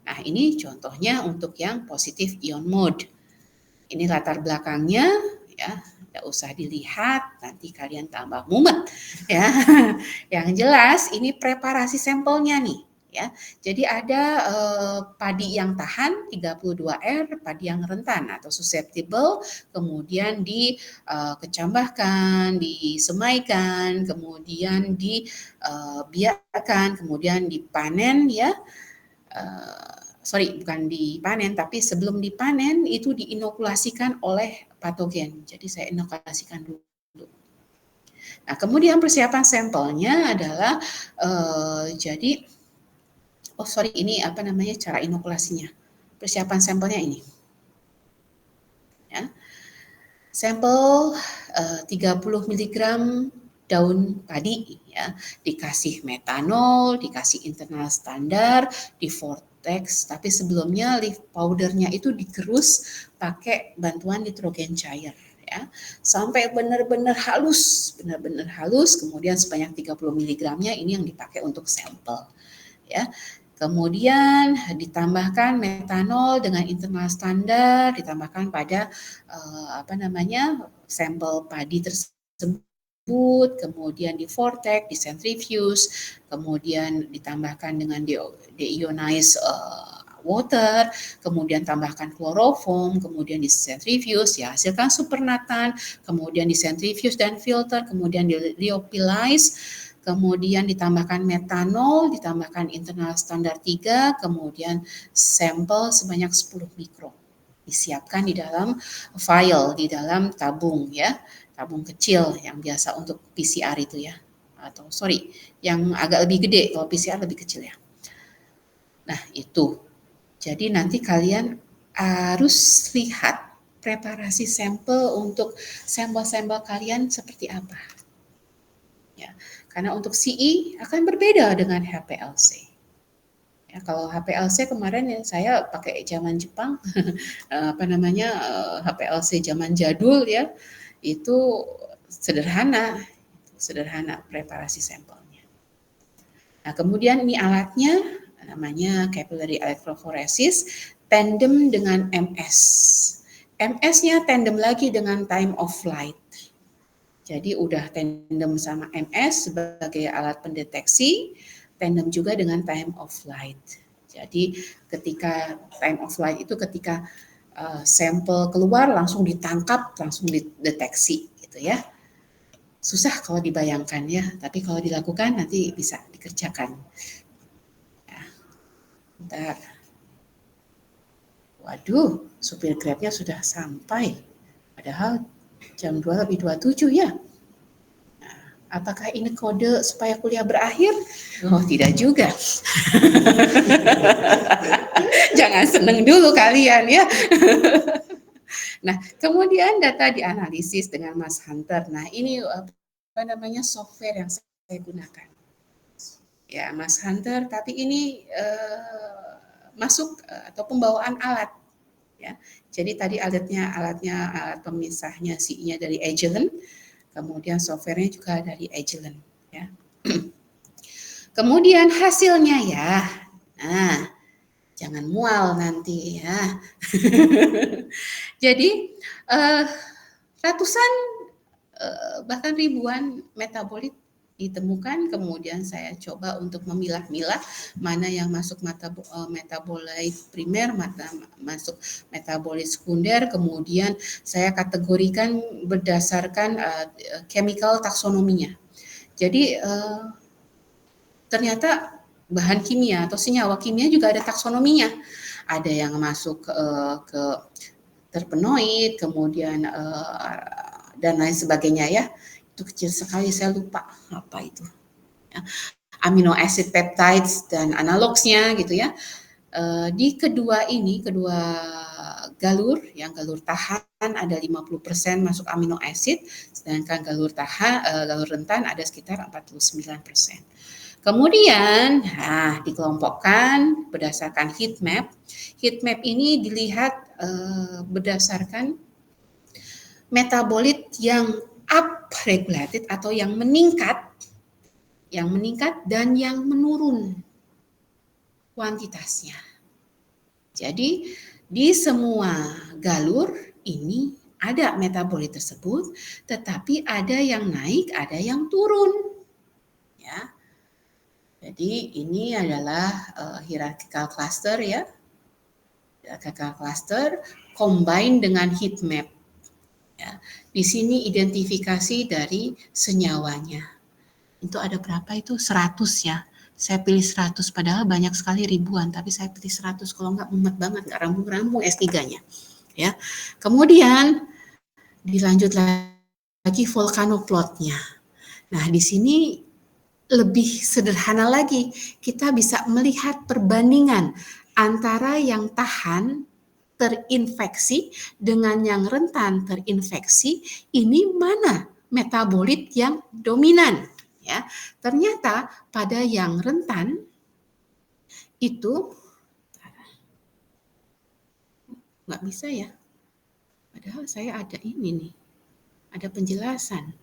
Nah, ini contohnya untuk yang positif ion mode. Ini latar belakangnya ya, tidak usah dilihat, nanti kalian tambah mumet ya. Yang jelas ini preparasi sampelnya nih ya. Jadi ada padi yang tahan 32R, padi yang rentan atau susceptible, kemudian dikecambahkan, disemaikan, kemudian dibiarkan, kemudian dipanen ya. Bukan dipanen, tapi sebelum dipanen itu diinokulasikan oleh patogen. Jadi saya inokulasikan dulu. Nah, kemudian persiapan sampelnya adalah ini cara inokulasinya. Persiapan sampelnya ini. Ya. Sampel 30 mg daun padi ya, dikasih metanol, dikasih internal standar, di vortex, tapi sebelumnya leaf powdernya itu digerus pakai bantuan nitrogen cair ya, sampai benar-benar halus, kemudian sebanyak 30 mg-nya ini yang dipakai untuk sampel ya. Kemudian ditambahkan metanol dengan internal standar, ditambahkan pada sampel padi tersebut, kemudian di vortex, di centrifuge, kemudian ditambahkan dengan deionized water, kemudian tambahkan kloroform, kemudian di centrifuge, ya hasilkan supernatan, kemudian di centrifuge dan filter, kemudian di lyophilize, kemudian ditambahkan metanol, ditambahkan internal standar 3, kemudian sampel sebanyak 10 mikron. Disiapkan di dalam vial, di dalam tabung ya, tabung kecil yang biasa untuk PCR itu ya. Yang agak lebih gede, kalau PCR lebih kecil ya. Nah, itu. Jadi nanti kalian harus lihat preparasi sampel untuk sampel-sampel kalian seperti apa. Ya. Karena untuk CE akan berbeda dengan HPLC. Ya, kalau HPLC kemarin ya saya pakai zaman Jepang, HPLC zaman jadul ya, itu sederhana preparasi sampelnya. Nah, kemudian ini alatnya namanya capillary electrophoresis, tandem dengan MS. MS-nya tandem lagi dengan time of flight. Jadi udah tandem sama MS sebagai alat pendeteksi, tandem juga dengan time of flight. Jadi ketika time of flight itu ketika sampel keluar langsung ditangkap, langsung dideteksi gitu ya. Susah kalau dibayangkan ya, tapi kalau dilakukan nanti bisa dikerjakan. Ya. Bentar. Waduh, supir Grabnya sudah sampai. Padahal jam 2 lebih 27 ya. Nah, apakah ini kode supaya kuliah berakhir? Oh, tidak juga. Jangan seneng dulu kalian ya. Nah, kemudian data dianalisis dengan Mas Hunter. Nah, ini software yang saya gunakan. Ya, Mas Hunter, tapi ini masuk atau pembawaan alat. Ya, jadi tadi alat pemisahnya CE-nya dari Agilent, kemudian softwarenya juga dari Agilent. Ya. Kemudian hasilnya ya, nah jangan mual nanti ya. Jadi ratusan bahkan ribuan metabolit ditemukan, kemudian saya coba untuk memilah-milah mana yang masuk metabolit primer, mana masuk metabolit sekunder, kemudian saya kategorikan berdasarkan chemical taksonominya. Jadi ternyata bahan kimia atau senyawa kimia juga ada taksonominya. Ada yang masuk ke terpenoid, kemudian dan lain sebagainya ya. Itu kecil sekali, saya lupa apa itu. Ya. Amino acid peptides dan analogsnya gitu ya. Di kedua galur, yang galur tahan ada 50% masuk amino acid, sedangkan galur rentan ada sekitar 49%. Kemudian dikelompokkan berdasarkan heat map. Heat map ini dilihat berdasarkan metabolit yang up-regulated atau yang meningkat dan yang menurun kuantitasnya. Jadi di semua galur ini ada metabolit tersebut, tetapi ada yang naik, ada yang turun. Ya. Jadi ini adalah hierarchical cluster ya. Hierarchical cluster combine dengan heat map. Ya. Di sini identifikasi dari senyawanya. Itu ada berapa itu? 100 ya. Saya pilih 100 padahal banyak sekali ribuan, tapi saya pilih 100 kalau enggak mumet banget, enggak rambung-rambung S3-nya. Ya. Kemudian dilanjut lagi volcano plotnya. Nah, di sini lebih sederhana lagi. Kita bisa melihat perbandingan antara yang tahan terinfeksi dengan yang rentan terinfeksi, ini mana metabolit yang dominan ya. Ternyata pada yang rentan itu nggak bisa ya, padahal saya ada ini nih, ada penjelasan.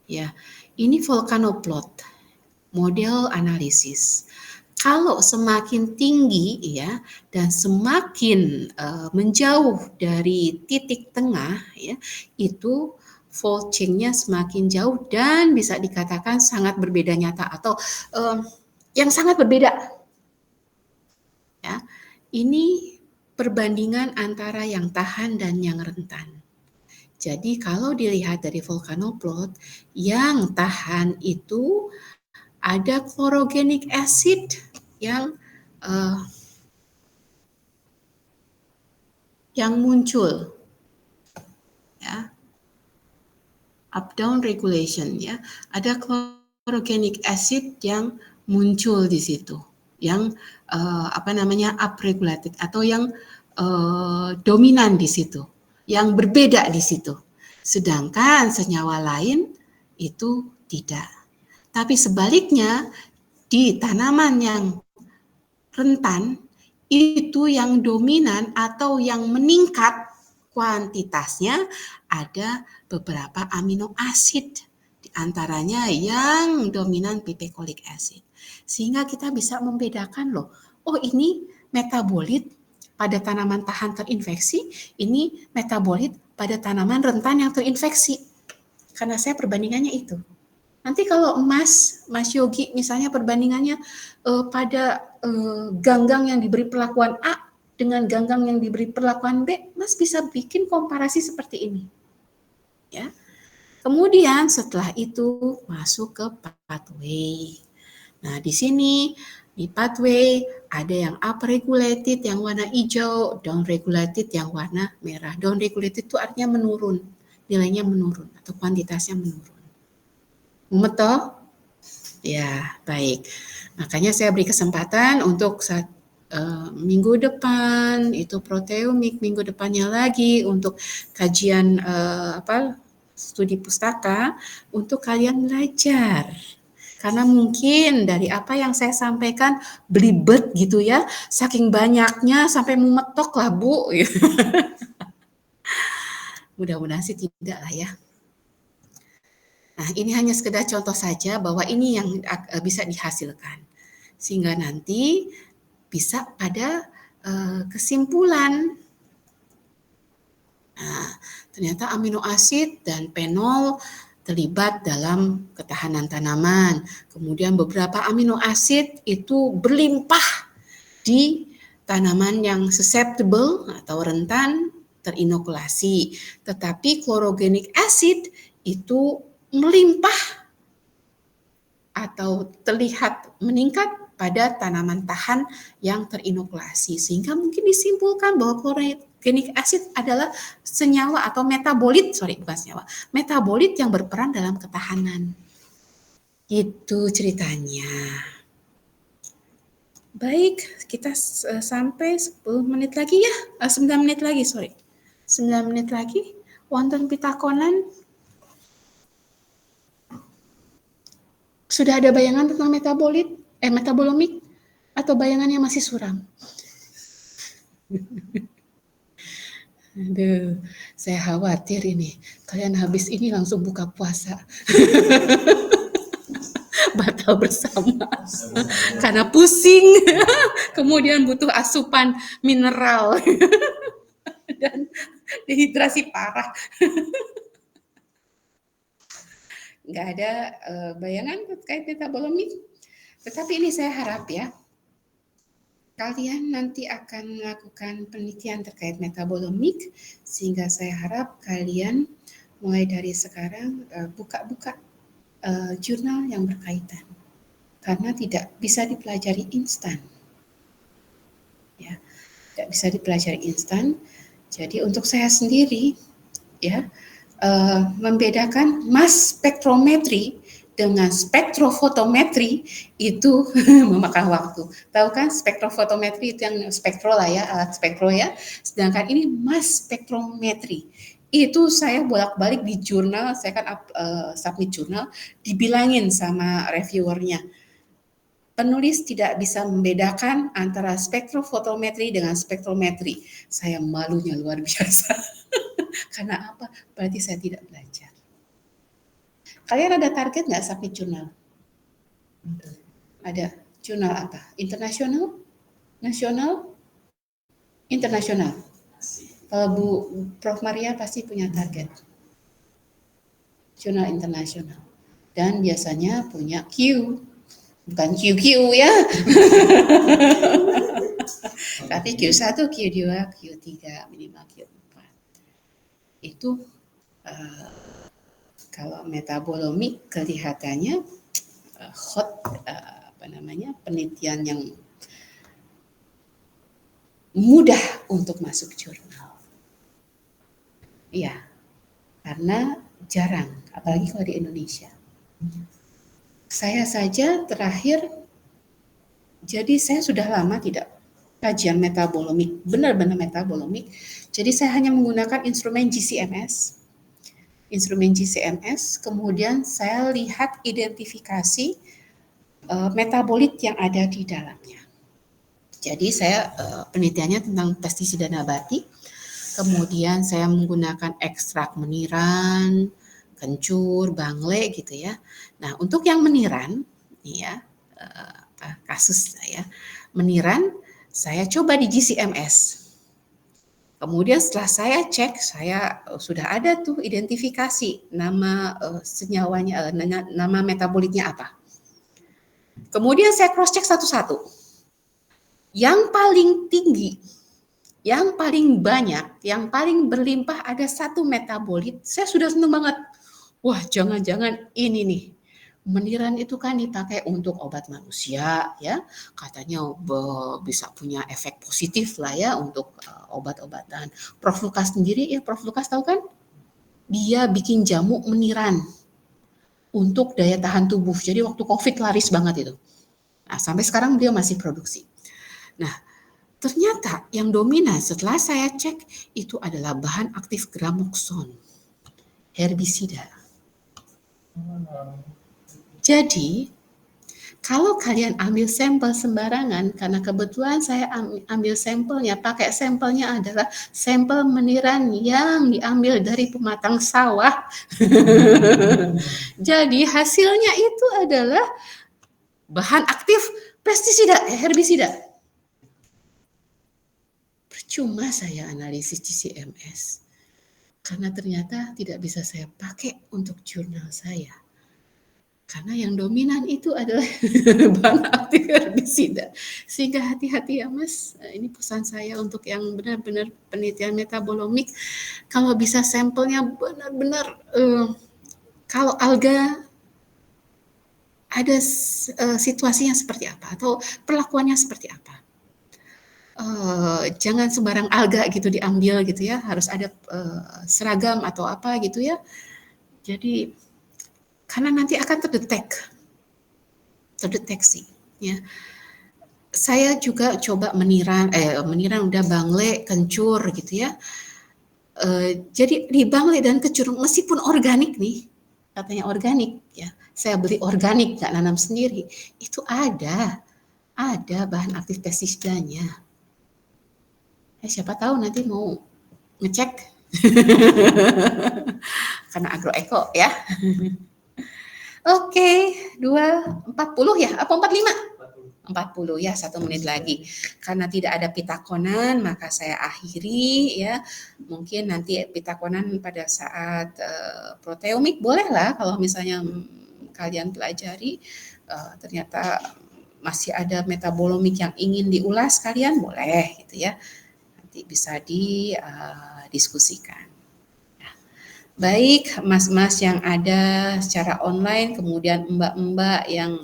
Ya, ini volcano plot, model analisis. Kalau semakin tinggi ya dan semakin menjauh dari titik tengah ya, itu fold chain-nya semakin jauh dan bisa dikatakan sangat berbeda nyata atau yang sangat berbeda. Ya, ini perbandingan antara yang tahan dan yang rentan. Jadi kalau dilihat dari volcano plot, yang tahan itu ada chlorogenic acid yang muncul, ya, up down regulation ya, ada chlorogenic acid yang muncul di situ, yang up regulated atau yang dominan di situ, yang berbeda di situ. Sedangkan senyawa lain itu tidak. Tapi sebaliknya di tanaman yang rentan itu yang dominan atau yang meningkat kuantitasnya ada beberapa amino acid, di antaranya yang dominan pipecoic acid. Sehingga kita bisa membedakan loh, oh ini metabolit pada tanaman tahan terinfeksi, ini metabolit pada tanaman rentan yang terinfeksi. Karena saya perbandingannya itu. Nanti kalau Mas Yogi misalnya perbandingannya pada ganggang yang diberi perlakuan A dengan ganggang yang diberi perlakuan B, Mas bisa bikin komparasi seperti ini. Ya. Kemudian setelah itu masuk ke pathway. Nah, di sini di pathway ada yang up regulated yang warna hijau, down regulated yang warna merah. Down regulated itu artinya menurun, nilainya menurun atau kuantitasnya menurun. Mumet toh? Ya, baik. Makanya saya beri kesempatan untuk minggu depan itu proteomik, minggu depannya lagi untuk kajian studi pustaka untuk kalian belajar. Karena mungkin dari apa yang saya sampaikan belibet gitu ya, saking banyaknya sampai mumetok lah Bu. Mudah-mudahan sih tidak lah ya. Nah, ini hanya sekedar contoh saja bahwa ini yang bisa dihasilkan. Sehingga nanti bisa pada kesimpulan. Nah, ternyata amino asid dan fenol terlibat dalam ketahanan tanaman. Kemudian beberapa amino asid itu berlimpah di tanaman yang susceptible atau rentan terinokulasi. Tetapi chlorogenic acid itu melimpah atau terlihat meningkat pada tanaman tahan yang terinokulasi. Sehingga mungkin disimpulkan bahwa chlorogenic acid adalah senyawa atau metabolit, bukan senyawa, metabolit yang berperan dalam ketahanan. Itu ceritanya. Baik, kita sampai 10 menit lagi ya. 9 menit lagi, 9 menit lagi. Wonten pitakonan. Sudah ada bayangan tentang metabolomik? Atau bayangannya masih suram? Aduh, saya khawatir ini. Kalian habis ini langsung buka puasa. Batal bersama. Karena pusing. Kemudian butuh asupan mineral. Dan dehidrasi parah. Nggak ada bayangan terkait metabolomik. Tetapi ini saya harap ya, kalian nanti akan melakukan penelitian terkait metabolomik, sehingga saya harap kalian mulai dari sekarang buka-buka jurnal yang berkaitan. Karena tidak bisa dipelajari instan. Ya, tidak bisa dipelajari instan. Jadi untuk saya sendiri, ya, membedakan mass spektrometri dengan spektrofotometri itu memakan waktu. Tahu kan spektrofotometri itu yang spektro lah ya, alat spektro ya. Sedangkan ini mass spektrometri. Itu saya bolak-balik di jurnal, saya kan submit jurnal, dibilangin sama reviewernya. Penulis tidak bisa membedakan antara spektrofotometri dengan spektrometri. Saya malunya luar biasa. Karena apa? Berarti saya tidak belajar. Kalian ada target nggak submit jurnal? Ada. Jurnal apa? Internasional? Nasional? Internasional. Kalau Bu Prof. Maria pasti punya target. Jurnal internasional. Dan biasanya punya Q. Bukan QQ ya. Tapi Q1, Q2, Q3, minimal Q4. Itu kalau metabolomik kelihatannya penelitian yang mudah untuk masuk jurnal. Iya, karena jarang, apalagi kalau di Indonesia. Saya saja terakhir, jadi saya sudah lama tidak kajian metabolomik, benar-benar metabolomik. Jadi saya hanya menggunakan instrumen GCMS. Kemudian saya lihat identifikasi metabolit yang ada di dalamnya. Jadi saya penelitiannya tentang pestisida nabati, kemudian saya menggunakan ekstrak meniran, kencur, bangle gitu ya. Nah untuk yang meniran, ya kasus saya meniran, saya coba di GCMS. Kemudian setelah saya cek, saya sudah ada tuh identifikasi nama senyawanya, nama metabolitnya apa. Kemudian saya cross check satu-satu. Yang paling tinggi, yang paling banyak, yang paling berlimpah ada satu metabolit. Saya sudah senang banget. Wah, jangan-jangan ini nih. Meniran itu kan dipakai untuk obat manusia ya. Katanya bisa punya efek positif lah ya untuk obat-obatan. Prof. Lukas sendiri ya, Prof. Lukas tahu kan? Dia bikin jamu meniran untuk daya tahan tubuh. Jadi waktu COVID laris banget itu. Nah, sampai sekarang dia masih produksi. Nah, ternyata yang dominan setelah saya cek itu adalah bahan aktif gramoxone, herbisida. Jadi, kalau kalian ambil sampel sembarangan, karena kebetulan saya ambil sampelnya, pakai sampelnya adalah sampel meniran yang diambil dari pematang sawah. Jadi hasilnya itu adalah bahan aktif pestisida, herbisida. Percuma saya analisis GCMS. Karena ternyata tidak bisa saya pakai untuk jurnal saya. Karena yang dominan itu adalah bahan aktif herbisida. Sehingga hati-hati ya Mas, ini pesan saya untuk yang benar-benar penelitian metabolomik. Kalau bisa sampelnya benar-benar, kalau alga ada situasinya seperti apa atau perlakuannya seperti apa. Jangan sembarang alga gitu diambil gitu ya, harus ada seragam atau apa gitu ya. Jadi karena nanti akan terdeteksi ya. Saya juga coba meniran udah bangle, kencur gitu ya. Jadi di bangle dan kencur meskipun organik nih, katanya organik ya. Saya beli organik, nggak nanam sendiri. Itu ada bahan aktif pestisidanya. Siapa tahu nanti mau ngecek karena agroeko ya. Oke, 40 ya? Apa 45? 40 ya, 1 menit lagi. Karena tidak ada pitakonan, maka saya akhiri ya. Mungkin nanti pitakonan pada saat proteomik bolehlah kalau misalnya kalian pelajari ternyata masih ada metabolomik yang ingin diulas kalian boleh gitu ya. Nanti bisa didiskusikan. Baik mas-mas yang ada secara online, kemudian mbak-mbak yang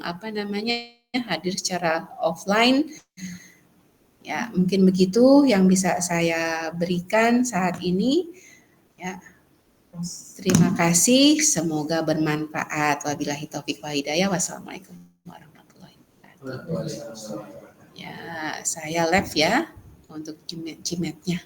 hadir secara offline, ya mungkin begitu yang bisa saya berikan saat ini. Ya, terima kasih, semoga bermanfaat. Wabillahi taufiq wal hidayah. Wassalamualaikum warahmatullahi wabarakatuh. Ya, saya live ya untuk Gmail-nya.